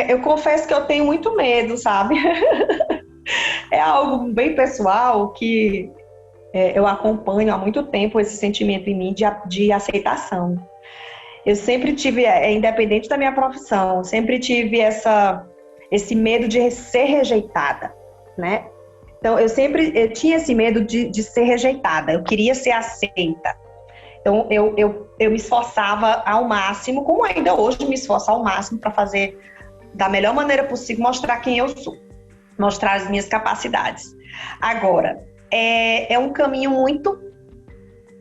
S1: Eu confesso que eu tenho muito medo, sabe? É algo bem pessoal que eu acompanho há muito tempo esse sentimento em mim de aceitação. Eu sempre tive, independente da minha profissão, sempre tive esse medo de ser rejeitada, né? Então, eu tinha esse medo de ser rejeitada, eu queria ser aceita. Então, eu me esforçava ao máximo, como ainda hoje me esforço ao máximo para fazer da melhor maneira possível, mostrar quem eu sou, mostrar as minhas capacidades. Agora, é um caminho muito...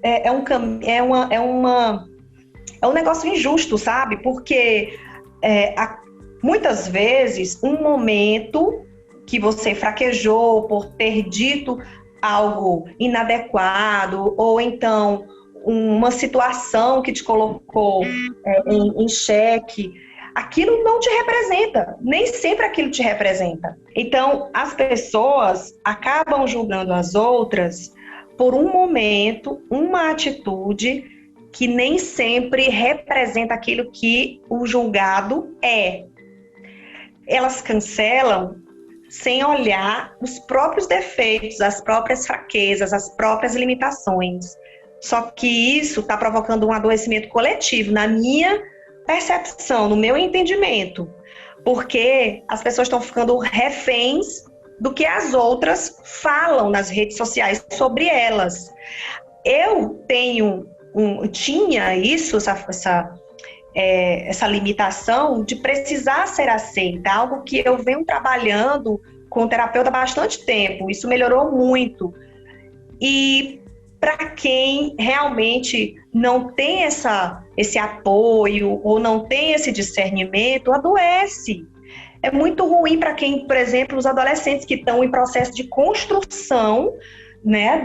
S1: É um negócio injusto, sabe? Porque muitas vezes um momento que você fraquejou por ter dito algo inadequado, ou então uma situação que te colocou em xeque, aquilo não te representa, nem sempre aquilo te representa. Então, as pessoas acabam julgando as outras por um momento, uma atitude que nem sempre representa aquilo que o julgado é. Elas cancelam sem olhar os próprios defeitos, as próprias fraquezas, as próprias limitações. Só que isso está provocando um adoecimento coletivo, na minha percepção, no meu entendimento. Porque as pessoas estão ficando reféns do que as outras falam nas redes sociais sobre elas. Eu tinha isso, essa limitação de precisar ser aceita, algo que eu venho trabalhando com o terapeuta há bastante tempo. Isso melhorou muito. E para quem realmente não tem esse apoio ou não tem esse discernimento, adoece. É muito ruim para quem, por exemplo, os adolescentes que estão em processo de construção, né,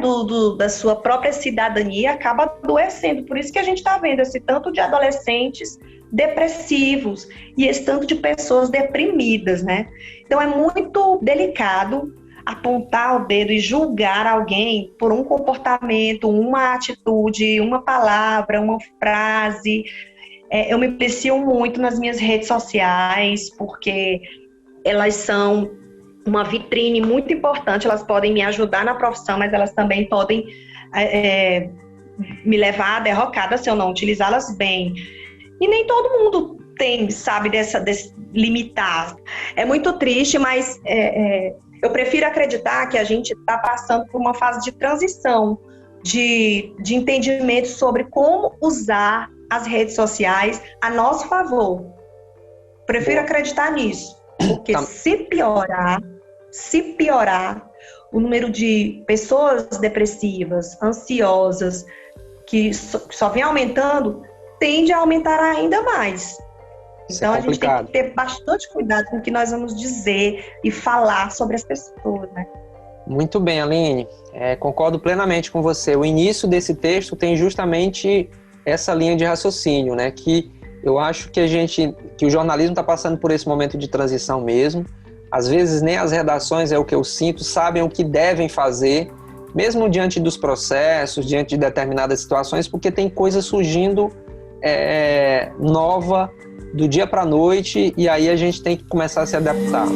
S1: da sua própria cidadania, acaba adoecendo. Por isso que a gente está vendo esse tanto de adolescentes depressivos e esse tanto de pessoas deprimidas, né? Então é muito delicado apontar o dedo e julgar alguém por um comportamento, uma atitude, uma palavra, uma frase. Eu me policio muito nas minhas redes sociais, porque elas são uma vitrine muito importante, elas podem me ajudar na profissão, mas elas também podem me levar à derrocada se eu não utilizá-las bem. E nem todo mundo sabe desse limitar. É muito triste, mas eu prefiro acreditar que a gente está passando por uma fase de transição, de entendimento sobre como usar as redes sociais a nosso favor. Prefiro acreditar nisso, porque se piorar, o número de pessoas depressivas, ansiosas, que só vem aumentando, tende a aumentar ainda mais. Então a gente tem que ter bastante cuidado com o que nós vamos dizer e falar sobre as pessoas, né?
S2: Muito bem, Aline. Concordo plenamente com você. O início desse texto tem justamente essa linha de raciocínio, né? Que eu acho que o jornalismo está passando por esse momento de transição mesmo. às vezes nem as redações, é o que eu sinto, sabem o que devem fazer, mesmo diante dos processos, diante de determinadas situações, porque tem coisa surgindo nova do dia para a noite, e aí a gente tem que começar a se adaptar.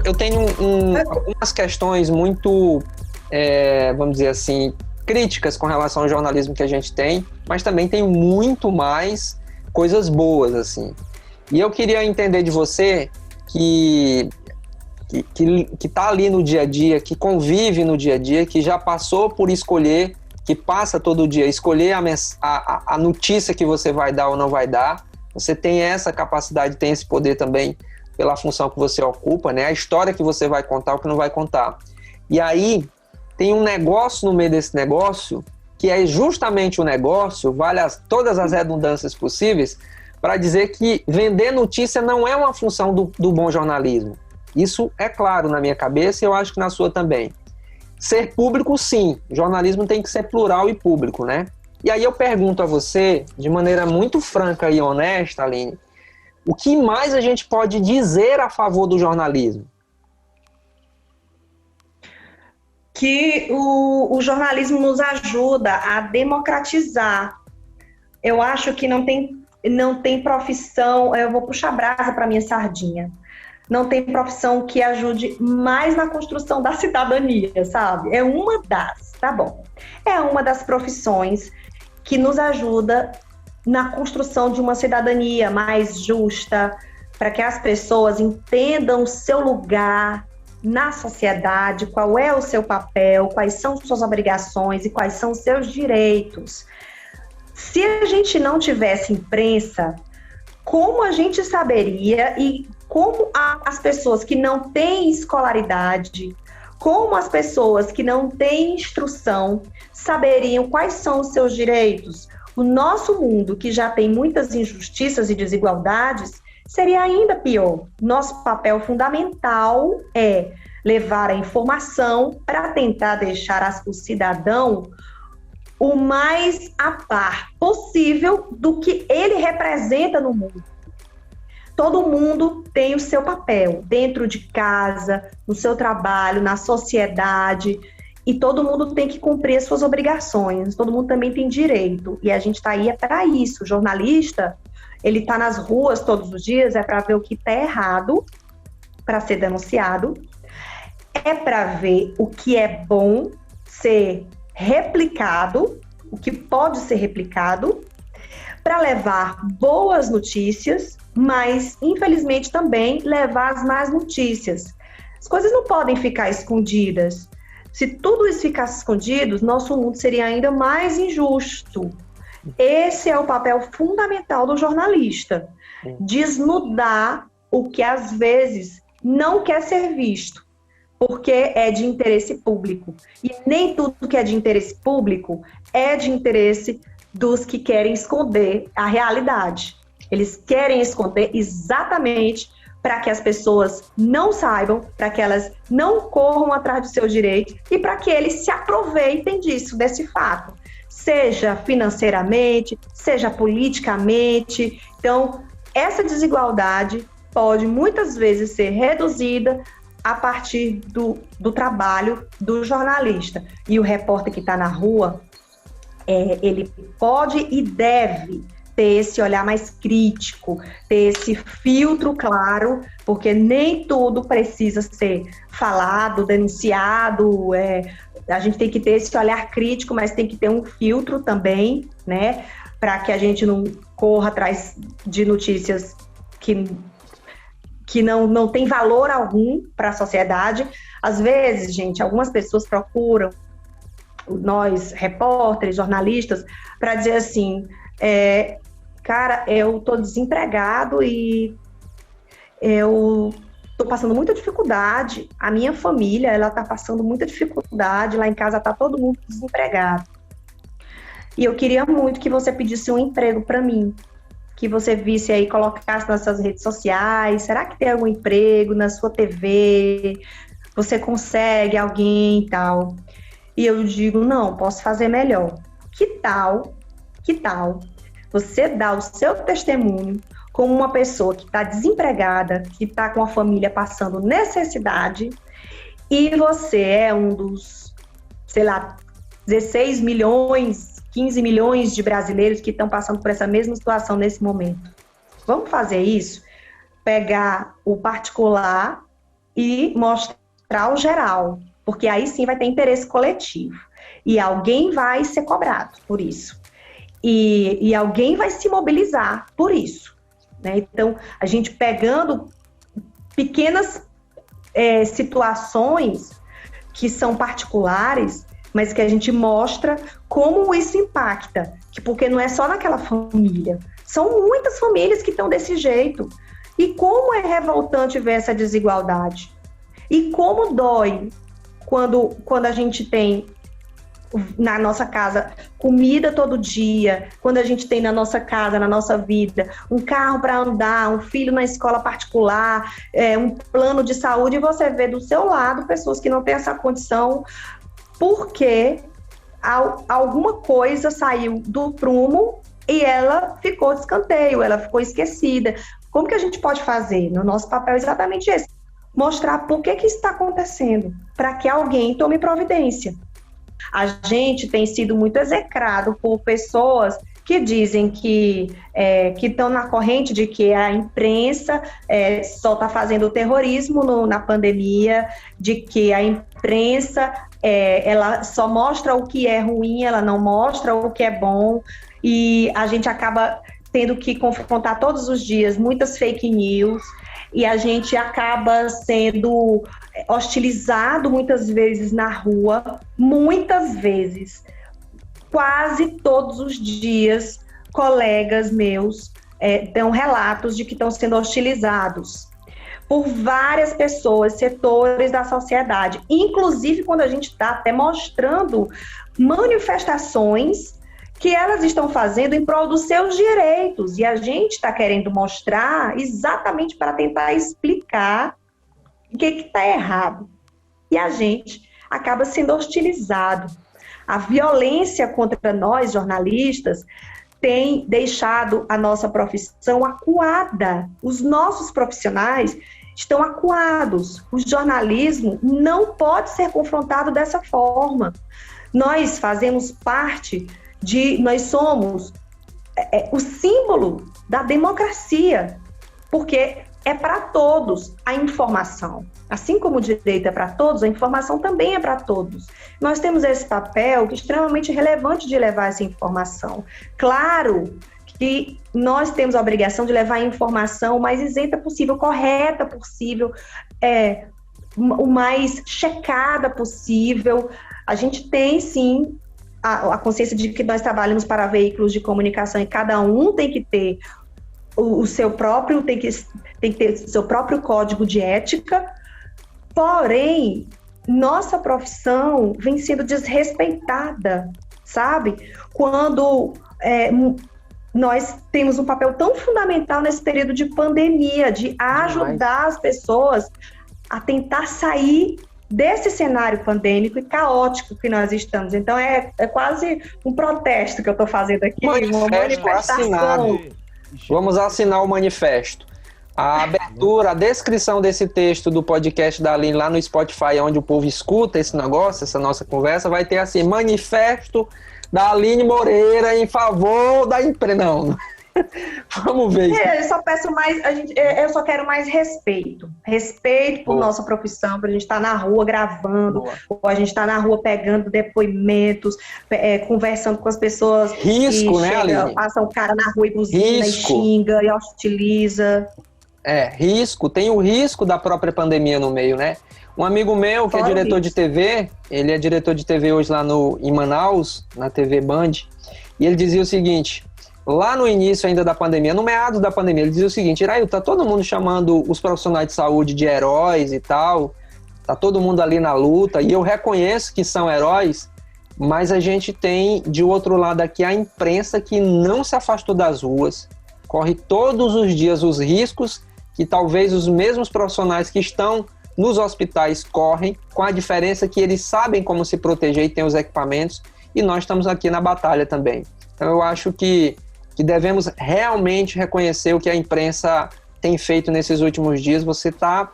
S2: Eu tenho algumas questões muito, vamos dizer assim, críticas com relação ao jornalismo que a gente tem, mas também tem muito mais coisas boas, assim. E eu queria entender de você que tá ali no dia a dia, que convive no dia a dia, que já passou por escolher, que passa todo dia, escolher a notícia que você vai dar ou não vai dar. Você tem essa capacidade, tem esse poder também pela função que você ocupa, né? A história que você vai contar, o que não vai contar. E aí, tem um negócio no meio desse negócio, que é justamente o negócio, vale todas as redundâncias possíveis, para dizer que vender notícia não é uma função do bom jornalismo. Isso é claro na minha cabeça e eu acho que na sua também. Ser público, sim. O jornalismo tem que ser plural e público, né? E aí eu pergunto a você, de maneira muito franca e honesta, Aline, o que mais a gente pode dizer a favor do jornalismo?
S1: Que o jornalismo nos ajuda a democratizar. Eu acho que não tem profissão, eu vou puxar brasa para minha sardinha, não tem profissão que ajude mais na construção da cidadania, sabe? É uma das profissões que nos ajuda na construção de uma cidadania mais justa, para que as pessoas entendam o seu lugar na sociedade, qual é o seu papel, quais são suas obrigações e quais são os seus direitos. Se a gente não tivesse imprensa, como a gente saberia e como as pessoas que não têm escolaridade, como as pessoas que não têm instrução saberiam quais são os seus direitos? O nosso mundo, que já tem muitas injustiças e desigualdades, seria ainda pior. Nosso papel fundamental é levar a informação para tentar deixar o cidadão o mais a par possível do que ele representa no mundo. Todo mundo tem o seu papel dentro de casa, no seu trabalho, na sociedade, e todo mundo tem que cumprir as suas obrigações, todo mundo também tem direito, e a gente está aí para isso. O jornalista, ele está nas ruas todos os dias, para ver o que está errado, para ser denunciado, para ver o que é bom ser replicado, o que pode ser replicado, para levar boas notícias, mas, infelizmente, também levar as más notícias. As coisas não podem ficar escondidas. Se tudo isso ficasse escondido, nosso mundo seria ainda mais injusto. Esse é o papel fundamental do jornalista, desnudar o que às vezes não quer ser visto, porque é de interesse público. E nem tudo que é de interesse público é de interesse dos que querem esconder a realidade. Eles querem esconder exatamente para que as pessoas não saibam, para que elas não corram atrás dos seus direitos e para que eles se aproveitem disso, desse fato, seja financeiramente, seja politicamente. Então, essa desigualdade pode muitas vezes ser reduzida a partir do trabalho do jornalista. E o repórter que está na rua, ele pode e deve ter esse olhar mais crítico, ter esse filtro claro, porque nem tudo precisa ser falado, denunciado. A gente tem que ter esse olhar crítico, mas tem que ter um filtro também, né, para que a gente não corra atrás de notícias que não tem valor algum para a sociedade. Às vezes, gente, algumas pessoas procuram nós, repórteres, jornalistas, para dizer assim, cara, eu tô desempregado e eu estou passando muita dificuldade, a minha família, ela está passando muita dificuldade, lá em casa está todo mundo desempregado. E eu queria muito que você pedisse um emprego para mim, que você visse aí, colocasse nas suas redes sociais, será que tem algum emprego na sua TV? Você consegue alguém e tal? E eu digo, não, posso fazer melhor. Que tal você dar o seu testemunho como uma pessoa que está desempregada, que está com a família passando necessidade, e você é um dos, 16 milhões, 15 milhões de brasileiros que estão passando por essa mesma situação nesse momento. Vamos fazer isso? Pegar o particular e mostrar o geral, porque aí sim vai ter interesse coletivo. E alguém vai ser cobrado por isso. E alguém vai se mobilizar por isso. Né? Então, a gente pegando pequenas situações que são particulares, mas que a gente mostra como isso impacta. Porque não é só naquela família. São muitas famílias que estão desse jeito. E como é revoltante ver essa desigualdade. E como dói quando a gente tem na nossa casa comida todo dia, quando a gente tem na nossa casa, na nossa vida, um carro para andar, um filho na escola particular, um plano de saúde, e você vê do seu lado pessoas que não têm essa condição porque alguma coisa saiu do prumo e ela ficou de escanteio, ela ficou esquecida. Como que a gente pode fazer? No nosso papel é exatamente esse, mostrar por que isso está acontecendo, para que alguém tome providência. A gente tem sido muito execrado por pessoas que dizem que estão na corrente de que a imprensa só está fazendo terrorismo na pandemia, de que a imprensa ela só mostra o que é ruim, ela não mostra o que é bom, e a gente acaba tendo que confrontar todos os dias muitas fake news, e a gente acaba sendo hostilizado muitas vezes na rua, muitas vezes, quase todos os dias, colegas meus dão relatos de que estão sendo hostilizados por várias pessoas, setores da sociedade, inclusive quando a gente está até mostrando manifestações que elas estão fazendo em prol dos seus direitos, e a gente está querendo mostrar exatamente para tentar explicar o que está errado. E a gente acaba sendo hostilizado. A violência contra nós, jornalistas, tem deixado a nossa profissão acuada. Os nossos profissionais estão acuados. O jornalismo não pode ser confrontado dessa forma. Nós fazemos parte nós somos o símbolo da democracia, porque é para todos a informação. Assim como o direito é para todos, a informação também é para todos. Nós temos esse papel que é extremamente relevante de levar essa informação. Claro que nós temos a obrigação de levar a informação o mais isenta possível, correta possível, o mais checada possível. A gente tem, sim, a consciência de que nós trabalhamos para veículos de comunicação e cada um tem que ter o seu próprio, tem que ter seu próprio código de ética, porém, nossa profissão vem sendo desrespeitada, sabe? Quando nós temos um papel tão fundamental nesse período de pandemia, de ajudar as pessoas a tentar sair desse cenário pandêmico e caótico que nós estamos. Então, é quase um protesto que eu estou fazendo aqui. Uma manifestação.
S2: Assinado. Vamos assinar o manifesto. A abertura, a descrição desse texto do podcast da Aline lá no Spotify, onde o povo escuta esse negócio, essa nossa conversa, vai ter assim, manifesto da Aline Moreira em favor da empresa. Não. Vamos ver isso.
S1: Eu só peço mais, eu só quero mais respeito. Respeito por nossa profissão, para a gente estar na rua gravando, ou a gente estar na rua pegando depoimentos, conversando com as pessoas.
S2: Risco, né, Aline?
S1: Passa o cara na rua e buzina, e xinga, e hostiliza.
S2: Risco. Tem o risco da própria pandemia no meio, né? Um amigo meu que é diretor de TV, ele é diretor de TV hoje lá em Manaus, na TV Band, e ele dizia o seguinte: lá no início ainda da pandemia, no meados da pandemia, ele dizia o seguinte: Irailton, tá todo mundo chamando os profissionais de saúde de heróis e tal, tá todo mundo ali na luta, e eu reconheço que são heróis, mas a gente tem, de outro lado aqui, a imprensa que não se afastou das ruas, corre todos os dias os riscos que talvez os mesmos profissionais que estão nos hospitais correm, com a diferença que eles sabem como se proteger e têm os equipamentos, e nós estamos aqui na batalha também. Então eu acho que devemos realmente reconhecer o que a imprensa tem feito nesses últimos dias. Você está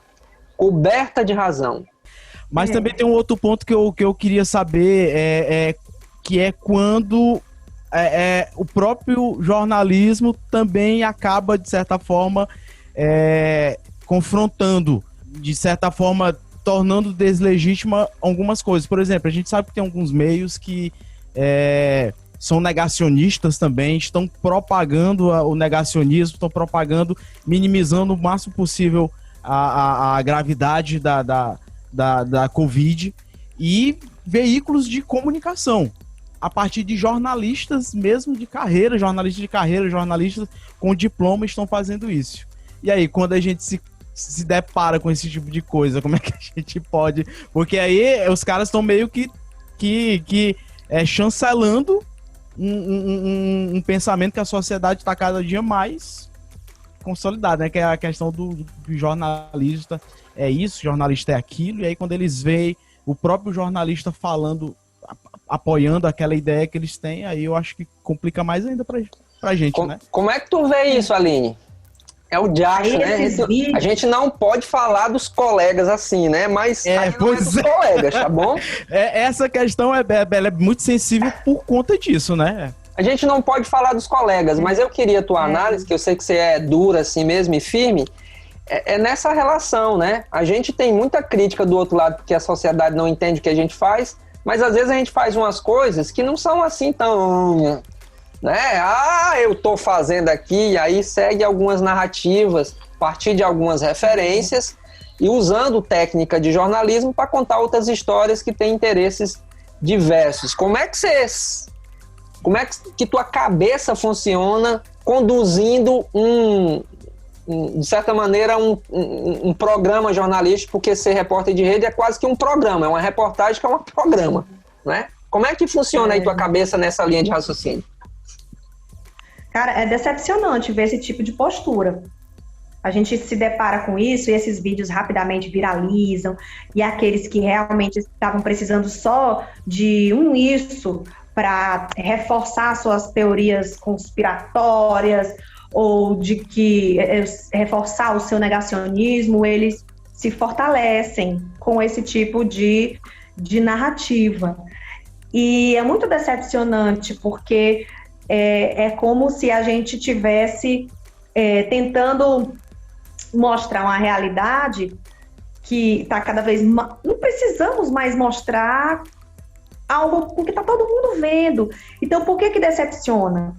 S2: coberta de razão.
S3: Mas também tem um outro ponto que eu queria saber, que é quando o próprio jornalismo também acaba, de certa forma, confrontando, de certa forma, tornando deslegítima algumas coisas. Por exemplo, a gente sabe que tem alguns meios que são negacionistas também, estão propagando o negacionismo, estão propagando, minimizando o máximo possível a gravidade da Covid, e veículos de comunicação, a partir de jornalistas mesmo de carreira, jornalistas com diploma estão fazendo isso. E aí, quando a gente se depara com esse tipo de coisa, como é que a gente pode... Porque aí os caras estão meio que chancelando um pensamento que a sociedade está cada dia mais consolidada, né? Que é a questão do jornalista é isso, jornalista é aquilo, e aí quando eles veem o próprio jornalista falando, apoiando aquela ideia que eles têm, aí eu acho que complica mais ainda pra gente, né?
S2: Como é que tu vê isso, Aline? É o diacho, né? A gente não pode falar dos colegas assim, né? Mas dos colegas, tá bom?
S3: Essa questão ela é muito sensível por conta disso, né?
S2: A gente não pode falar dos colegas, mas eu queria a tua análise, que eu sei que você é dura assim mesmo e firme, nessa relação, né? A gente tem muita crítica do outro lado porque a sociedade não entende o que a gente faz, mas às vezes a gente faz umas coisas que não são assim tão... né? Eu tô fazendo aqui, e aí segue algumas narrativas, a partir de algumas referências, e usando técnica de jornalismo para contar outras histórias que têm interesses diversos. Como é que tua cabeça funciona conduzindo de certa maneira, um programa jornalístico, porque ser repórter de rede é quase que um programa, é uma reportagem que é um programa, né? Como é que funciona aí tua cabeça nessa linha de raciocínio?
S1: Cara, é decepcionante ver esse tipo de postura. A gente se depara com isso e esses vídeos rapidamente viralizam, e aqueles que realmente estavam precisando só de isso para reforçar suas teorias conspiratórias ou de que reforçar o seu negacionismo, eles se fortalecem com esse tipo de narrativa. E é muito decepcionante, porque é como se a gente tivesse tentando mostrar uma realidade que está cada vez mais... Não precisamos mais mostrar algo porque está todo mundo vendo. Então, por que decepciona?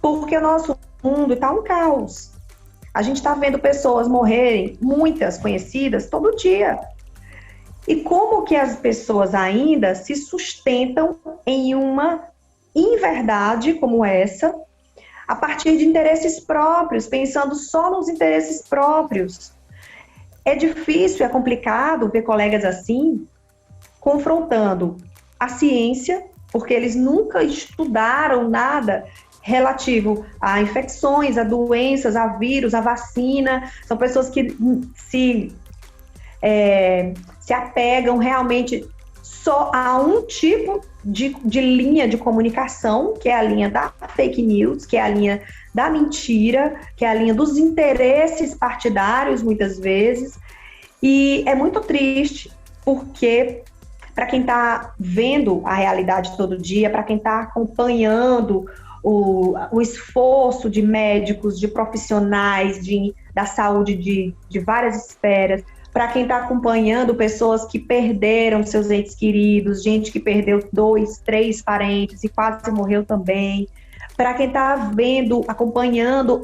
S1: Porque o nosso mundo está um caos. A gente está vendo pessoas morrerem, muitas conhecidas, todo dia. E como que as pessoas ainda se sustentam em uma inverdade como essa, a partir de interesses próprios, pensando só nos interesses próprios? É difícil, é complicado ver colegas assim, confrontando a ciência, porque eles nunca estudaram nada relativo a infecções, a doenças, a vírus, a vacina. São pessoas que se apegam realmente só a um tipo de linha de comunicação, que é a linha da fake news, que é a linha da mentira, que é a linha dos interesses partidários, muitas vezes. E é muito triste, porque para quem está vendo a realidade todo dia, para quem está acompanhando o esforço de médicos, de profissionais da saúde de várias esferas, para quem está acompanhando pessoas que perderam seus entes queridos, gente que perdeu 2, 3 parentes e quase morreu também, para quem está acompanhando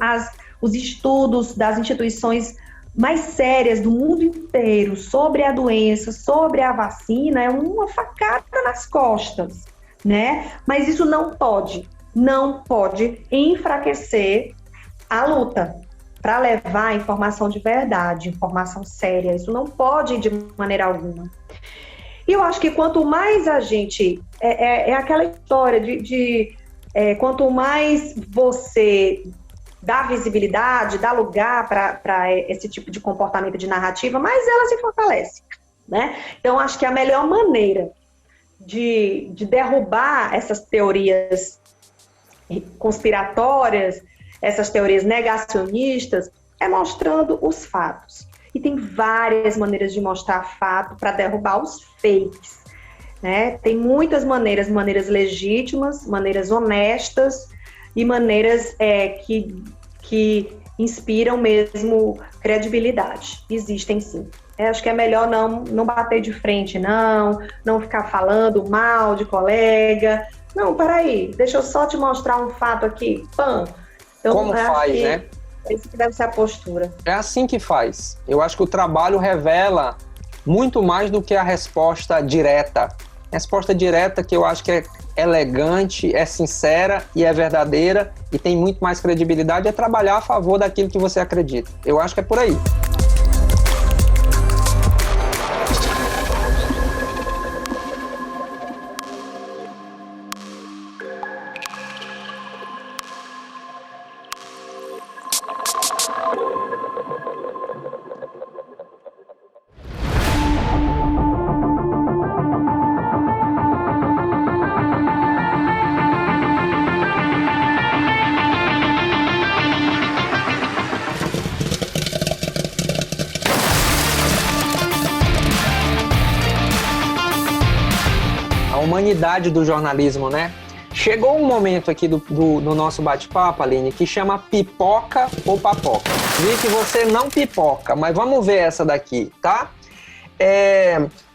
S1: os estudos das instituições mais sérias do mundo inteiro sobre a doença, sobre a vacina, é uma facada nas costas, né? Mas isso não pode não pode enfraquecer a luta para levar a informação de verdade, informação séria. Isso não pode de maneira alguma. E eu acho que quanto mais a gente... É aquela história de quanto mais você dá visibilidade, dá lugar para esse tipo de comportamento de narrativa, mais ela se fortalece, né? Então, acho que a melhor maneira de derrubar essas teorias conspiratórias, essas teorias negacionistas, é mostrando os fatos. E tem várias maneiras de mostrar fato para derrubar os fakes, né? Tem muitas maneiras legítimas, maneiras honestas e maneiras que inspiram mesmo credibilidade. Existem sim. Acho que é melhor não bater de frente, não ficar falando mal de colega. Não, peraí, deixa eu só te mostrar um fato aqui. Pam. Então,
S2: como faz, né?
S1: Esse que deve ser a postura.
S2: É assim que faz. Eu acho que o trabalho revela muito mais do que a resposta direta. A resposta direta que eu acho que é elegante, é sincera e é verdadeira e tem muito mais credibilidade é trabalhar a favor daquilo que você acredita. Eu acho que é por aí. Humanidade do jornalismo, né? Chegou um momento aqui do nosso bate-papo, Aline, que chama pipoca ou papoca. Vi que você não pipoca, mas vamos ver essa daqui, tá?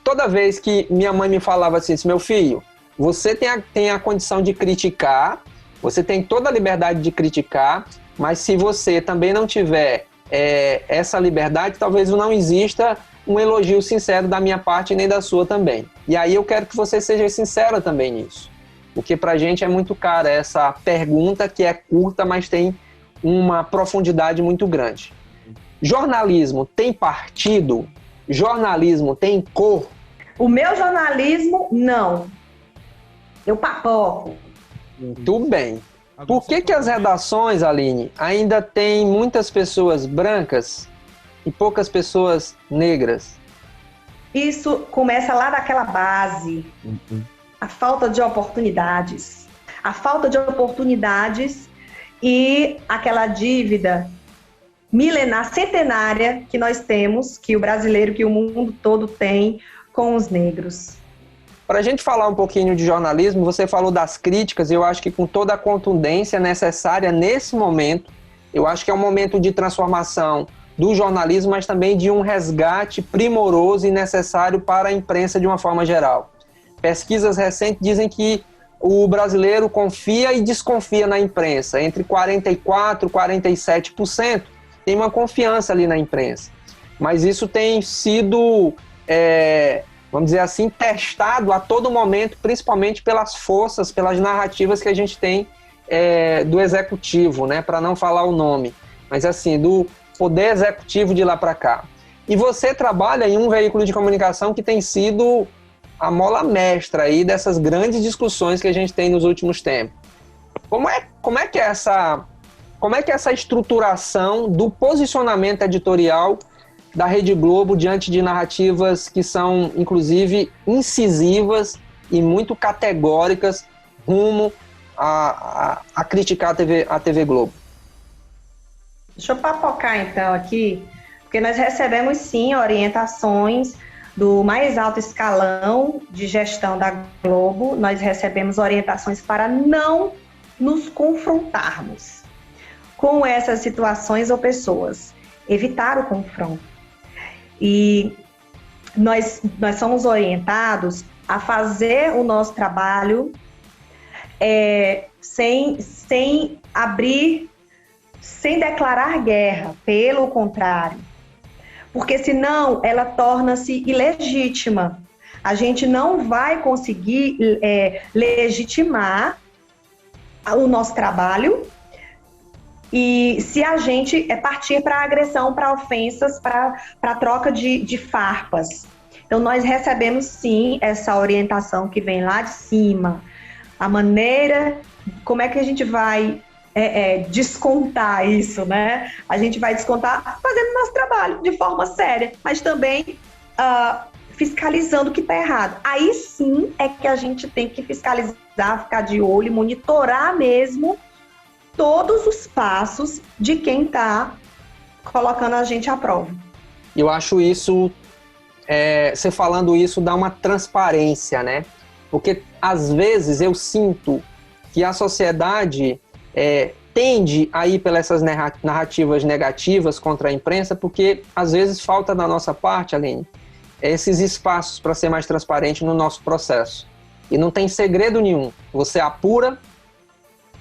S2: Toda vez que minha mãe me falava assim, meu filho, você tem a condição de criticar, você tem toda a liberdade de criticar, mas se você também não tiver essa liberdade, talvez não exista um elogio sincero da minha parte nem da sua também. E aí eu quero que você seja sincera também nisso. Porque pra gente é muito cara essa pergunta que é curta, mas tem uma profundidade muito grande. Jornalismo tem partido? Jornalismo tem cor?
S1: O meu jornalismo, não. Eu papoco.
S2: Muito bem. Por que as redações, Aline, ainda tem muitas pessoas brancas e poucas pessoas negras?
S1: Isso começa lá daquela base. A falta de oportunidades. A falta de oportunidades e aquela dívida milenar, centenária que nós temos, que o brasileiro, que o mundo todo tem com os negros.
S2: Para a gente falar um pouquinho de jornalismo, você falou das críticas, eu acho que com toda a contundência necessária nesse momento, eu acho que é um momento de transformação do jornalismo, mas também de um resgate primoroso e necessário para a imprensa de uma forma geral. Pesquisas recentes dizem que o brasileiro confia e desconfia na imprensa. Entre 44% e 47% tem uma confiança ali na imprensa. Mas isso tem sido, vamos dizer assim, testado a todo momento, principalmente pelas forças, pelas narrativas que a gente tem do executivo, né? Para não falar o nome, mas assim, do poder executivo de lá para cá. E você trabalha em um veículo de comunicação que tem sido a mola mestra aí dessas grandes discussões que a gente tem nos últimos tempos. Como é que é essa estruturação do posicionamento editorial da Rede Globo diante de narrativas que são, inclusive, incisivas e muito categóricas rumo a criticar a TV Globo?
S1: Deixa eu papocar então aqui, porque nós recebemos sim orientações do mais alto escalão de gestão da Globo, nós recebemos orientações para não nos confrontarmos com essas situações ou pessoas, evitar o confronto. E nós somos orientados a fazer o nosso trabalho sem abrir, sem declarar guerra, pelo contrário. Porque senão ela torna-se ilegítima. A gente não vai conseguir legitimar o nosso trabalho e se a gente partir para agressão, para ofensas, para troca de farpas. Então, nós recebemos, sim, essa orientação que vem lá de cima. A maneira, como é que a gente vai descontar isso, né? A gente vai descontar fazendo nosso trabalho de forma séria, mas também fiscalizando o que está errado. Aí sim é que a gente tem que fiscalizar, ficar de olho, monitorar mesmo todos os passos de quem está colocando a gente à prova.
S2: Eu acho isso, você falando isso dá uma transparência, né? Porque às vezes eu sinto que a sociedade tende a ir pelas essas narrativas negativas contra a imprensa, porque às vezes falta da nossa parte, Aline, esses espaços para ser mais transparente no nosso processo. E não tem segredo nenhum. Você apura,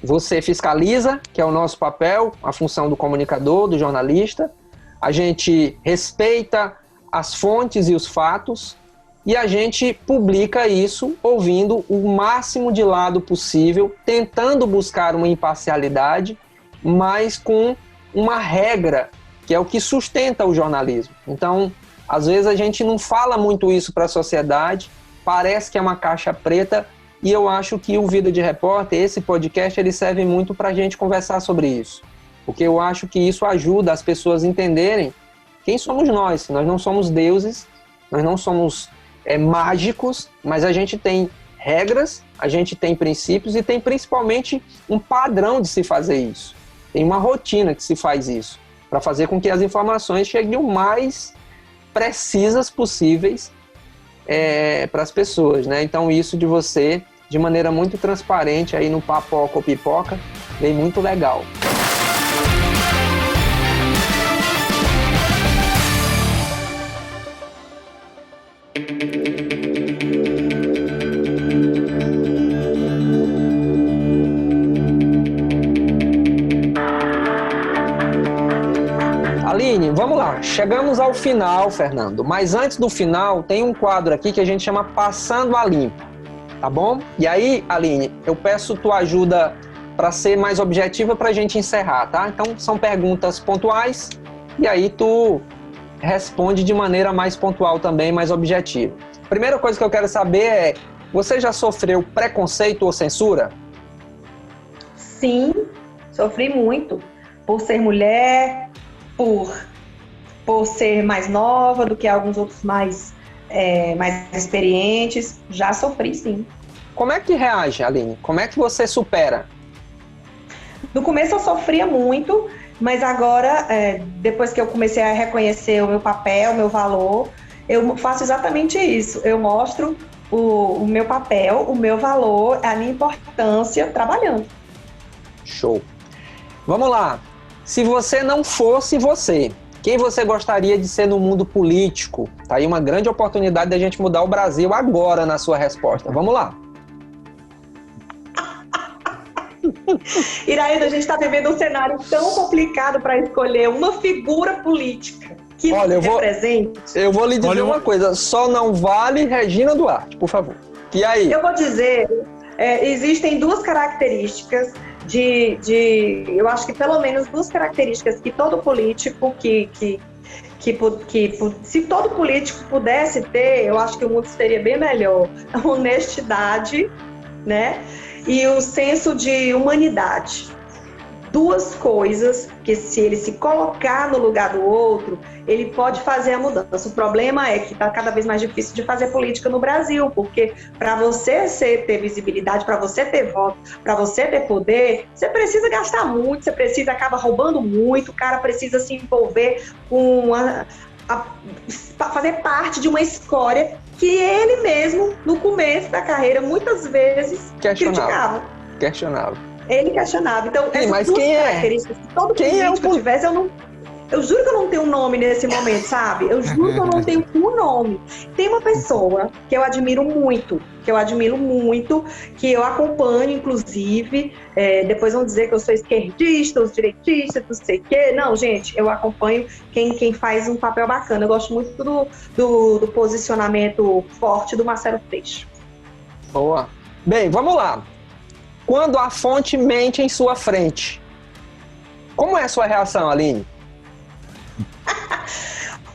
S2: você fiscaliza, que é o nosso papel, a função do comunicador, do jornalista. A gente respeita as fontes e os fatos e a gente publica isso ouvindo o máximo de lado possível, tentando buscar uma imparcialidade, mas com uma regra, que é o que sustenta o jornalismo. Então, às vezes a gente não fala muito isso para a sociedade, parece que é uma caixa preta, e eu acho que o Vida de Repórter, esse podcast, ele serve muito para a gente conversar sobre isso. Porque eu acho que isso ajuda as pessoas a entenderem quem somos nós. Nós não somos deuses, nós não somos mágicos, mas a gente tem regras, a gente tem princípios e tem principalmente um padrão de se fazer isso. Tem uma rotina que se faz isso, para fazer com que as informações cheguem o mais precisas possíveis para as pessoas, né? Então isso de você, de maneira muito transparente aí no Papoca ou Pipoca, vem muito legal. Aline, vamos lá. Chegamos ao final, Fernando. Mas antes do final, tem um quadro aqui que a gente chama Passando a Limpo. Tá bom? E aí, Aline, eu peço tua ajuda para ser mais objetiva para a gente encerrar, tá? Então, são perguntas pontuais e aí tu responde de maneira mais pontual também, mais objetiva. Primeira coisa que eu quero saber é, você já sofreu preconceito ou censura?
S1: Sim, sofri muito. Por ser mulher, por ser mais nova do que alguns outros mais experientes, já sofri sim.
S2: Como é que reage, Aline? Como é que você supera?
S1: No começo eu sofria muito, mas agora, depois que eu comecei a reconhecer o meu papel, o meu valor, eu faço exatamente isso. Eu mostro o meu papel, o meu valor, a minha importância trabalhando.
S2: Show. Vamos lá. Se você não fosse você, quem você gostaria de ser no mundo político? Tá aí uma grande oportunidade da gente mudar o Brasil agora na sua resposta. Vamos lá.
S1: Iraída, a gente está vivendo um cenário tão complicado para escolher uma figura política que nos represente.
S2: Eu vou lhe dizer uma coisa, só não vale Regina Duarte, por favor. E aí?
S1: Eu vou dizer, existem duas características eu acho que pelo menos duas características que todo político se todo político pudesse ter, eu acho que o mundo seria bem melhor. A honestidade, né? E o senso de humanidade. Duas coisas que, se ele se colocar no lugar do outro, ele pode fazer a mudança. O problema é que está cada vez mais difícil de fazer política no Brasil, porque para você ter visibilidade, para você ter voto, para você ter poder, você precisa gastar muito, você acaba roubando muito, o cara precisa se envolver com fazer parte de uma escória que ele mesmo, no começo da carreira, muitas vezes criticava.
S2: Questionava.
S1: Ele questionava. Então,
S2: essas
S1: duas características que todo político tivesse, eu juro que eu não tenho um nome nesse momento, sabe? Eu juro que eu não tenho um nome. Tem uma pessoa que eu admiro muito, que eu acompanho, inclusive, depois vão dizer que eu sou esquerdista, os direitistas, não sei o quê. Não, gente, eu acompanho quem faz um papel bacana. Eu gosto muito do posicionamento forte do Marcelo Freixo.
S2: Boa. Bem, vamos lá. quando a fonte mente em sua frente. Como é a sua reação, Aline?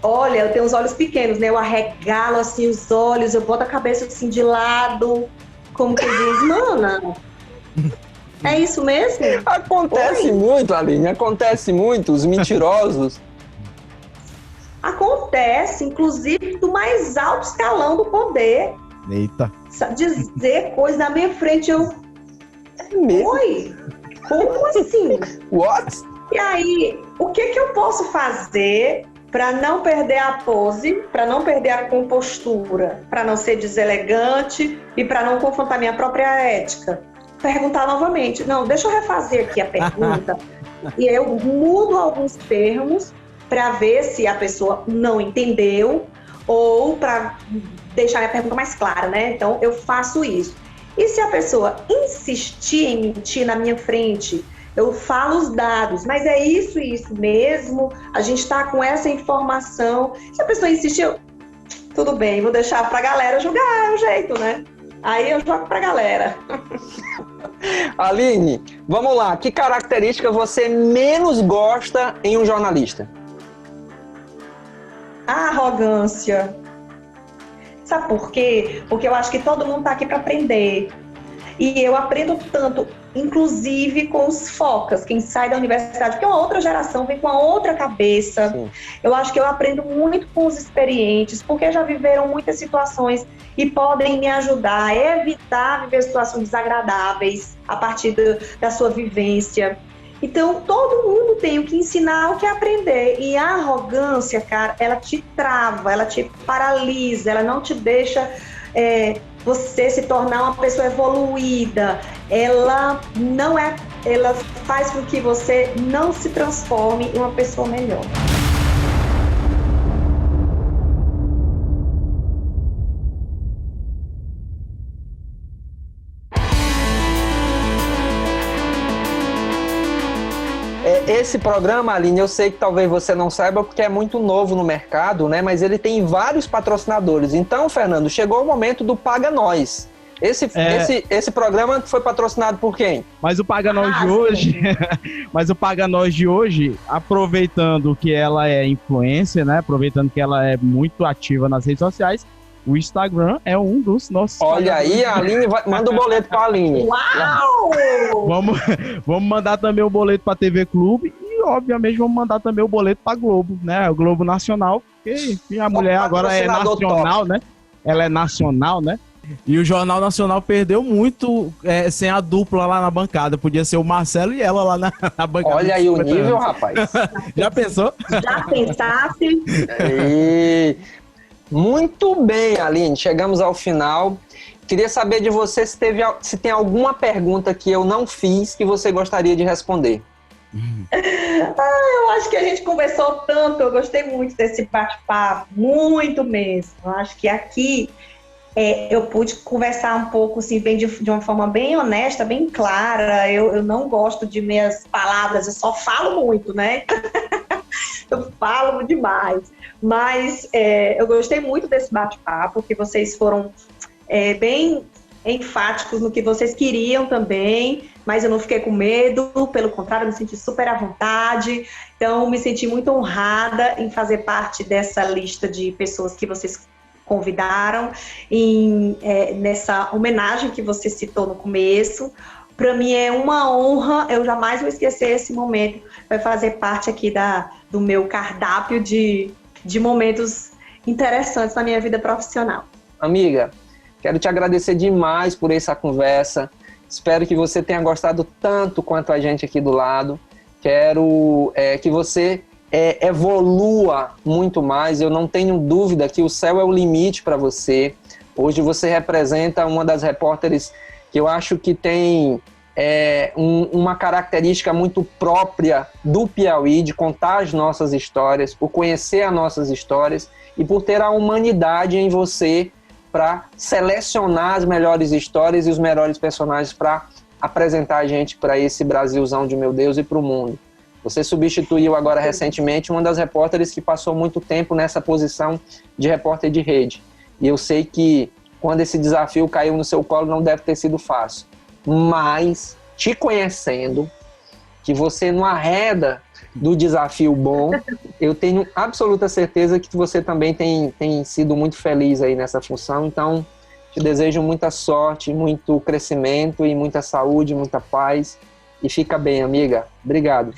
S1: Olha, eu tenho os olhos pequenos, né? Eu arregalo assim os olhos, eu boto a cabeça assim de lado, como que diz, mana, é isso mesmo?
S2: Acontece muito, Aline, acontece muito, os mentirosos.
S1: Acontece, inclusive, do mais alto escalão do poder.
S3: Eita.
S1: Dizer coisas na minha frente, eu...
S2: É mesmo?
S1: Oi? Como assim?
S2: What?
S1: E aí, o que eu posso fazer para não perder a pose, para não perder a compostura, para não ser deselegante e para não confrontar minha própria ética? Perguntar novamente. Não, deixa eu refazer aqui a pergunta. E eu mudo alguns termos para ver se a pessoa não entendeu ou para deixar a pergunta mais clara, né? Então, eu faço isso. E se a pessoa insistir em mentir na minha frente, eu falo os dados, mas é isso mesmo, a gente está com essa informação. Se a pessoa insistir, tudo bem, vou deixar para a galera julgar, é o jeito, né? Aí eu jogo para a galera.
S2: Aline, vamos lá, que característica você menos gosta em um jornalista?
S1: A arrogância. Sabe por quê? Porque eu acho que todo mundo está aqui para aprender. E eu aprendo tanto, inclusive com os focas, quem sai da universidade, porque é uma outra geração, vem com uma outra cabeça. Sim. Eu acho que eu aprendo muito com os experientes, porque já viveram muitas situações e podem me ajudar a evitar viver situações desagradáveis a partir da sua vivência. Então, todo mundo tem o que ensinar, o que aprender. E a arrogância, cara, ela te trava, ela te paralisa, ela não te deixa você se tornar uma pessoa evoluída. Ela faz com que você não se transforme em uma pessoa melhor.
S2: Esse programa, Aline, eu sei que talvez você não saiba porque é muito novo no mercado, né? Mas ele tem vários patrocinadores. Então, Fernando, chegou o momento do Paga Nós. Esse programa foi patrocinado por quem?
S3: Mas o Paga Nós de hoje, aproveitando que ela é influencer, né? Aproveitando que ela é muito ativa nas redes sociais, o Instagram é um dos nossos...
S2: Olha aí, a Aline, manda o boleto para a Aline.
S1: Uau!
S3: Vamos mandar também o boleto para a TV Clube e, obviamente, vamos mandar também o boleto para a Globo, né? O Globo Nacional, porque enfim, a mulher agora é nacional, né? Ela é nacional, né? E o Jornal Nacional perdeu muito sem a dupla lá na bancada. Podia ser o Marcelo e ela lá na bancada.
S2: Olha aí o nível, rapaz.
S3: Já pensou?
S1: Já pensasse?
S2: Muito bem, Aline, chegamos ao final. Queria saber de você se tem alguma pergunta que eu não fiz que você gostaria de responder.
S1: Eu acho que a gente conversou tanto, eu gostei muito desse bate-papo, muito mesmo. Eu acho que aqui eu pude conversar um pouco assim, bem de uma forma bem honesta, bem clara. Eu não gosto de meias palavras, eu só falo muito, né? Eu falo demais. Mas eu gostei muito desse bate-papo, que vocês foram bem enfáticos no que vocês queriam também, mas eu não fiquei com medo, pelo contrário, eu me senti super à vontade. Então, me senti muito honrada em fazer parte dessa lista de pessoas que vocês convidaram, nessa homenagem que você citou no começo. Para mim é uma honra, eu jamais vou esquecer esse momento, vai fazer parte aqui do meu cardápio de momentos interessantes na minha vida profissional.
S2: Amiga, quero te agradecer demais por essa conversa. Espero que você tenha gostado tanto quanto a gente aqui do lado. Quero que você evolua muito mais. Eu não tenho dúvida que o céu é o limite para você. Hoje você representa uma das repórteres que eu acho que tem uma característica muito própria do Piauí, de contar as nossas histórias, por conhecer as nossas histórias e por ter a humanidade em você para selecionar as melhores histórias e os melhores personagens para apresentar a gente para esse Brasilzão de meu Deus e para o mundo. Você substituiu agora recentemente uma das repórteres que passou muito tempo nessa posição de repórter de rede. E eu sei que quando esse desafio caiu no seu colo não deve ter sido fácil. mas te conhecendo, que você não arreda do desafio bom, eu tenho absoluta certeza que você também tem sido muito feliz aí nessa função, então te desejo muita sorte, muito crescimento e muita saúde, muita paz, e fica bem, amiga. Obrigado.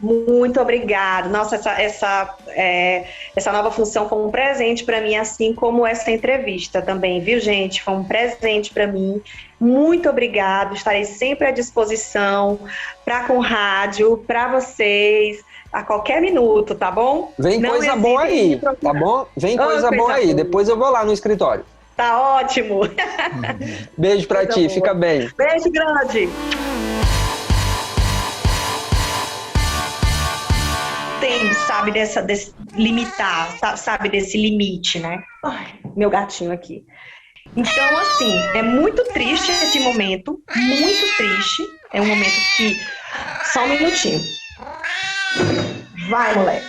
S1: Muito obrigada. Nossa, essa nova função foi um presente para mim, assim como essa entrevista também, viu, gente? Foi um presente para mim. Muito obrigada. Estarei sempre à disposição para com rádio, para vocês, a qualquer minuto, tá bom?
S2: Vem coisa boa aí, tá bom? Vem coisa boa aí. Depois eu vou lá no escritório.
S1: Tá ótimo.
S2: Beijo para ti, fica bem.
S1: Beijo grande. Sabe, desse limitar, sabe, desse limite, né? Ai, meu gatinho aqui. Então, assim, é muito triste esse momento, muito triste. É um momento que... Só um minutinho. Vai, moleque.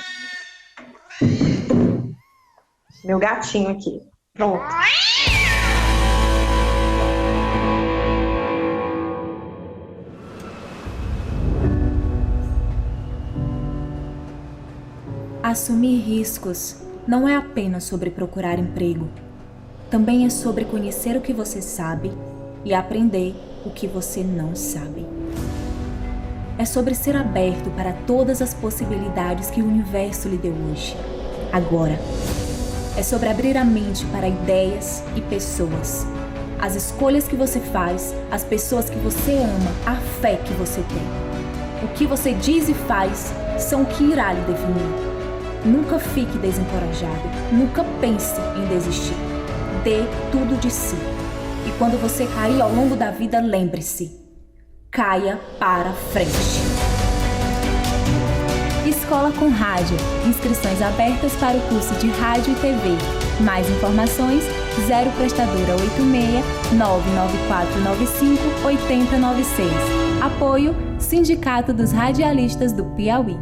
S1: Meu gatinho aqui. Pronto.
S5: Assumir riscos não é apenas sobre procurar emprego. Também é sobre conhecer o que você sabe e aprender o que você não sabe. É sobre ser aberto para todas as possibilidades que o universo lhe deu hoje, agora. É sobre abrir a mente para ideias e pessoas. As escolhas que você faz, as pessoas que você ama, a fé que você tem. O que você diz e faz são o que irá lhe definir. Nunca fique desencorajado, nunca pense em desistir. Dê tudo de si. E quando você cair ao longo da vida, lembre-se: caia para frente. Escola com Rádio. Inscrições abertas para o curso de Rádio e TV. Mais informações: 0 Prestadora 86 99495 8096. Apoio: Sindicato dos Radialistas do Piauí.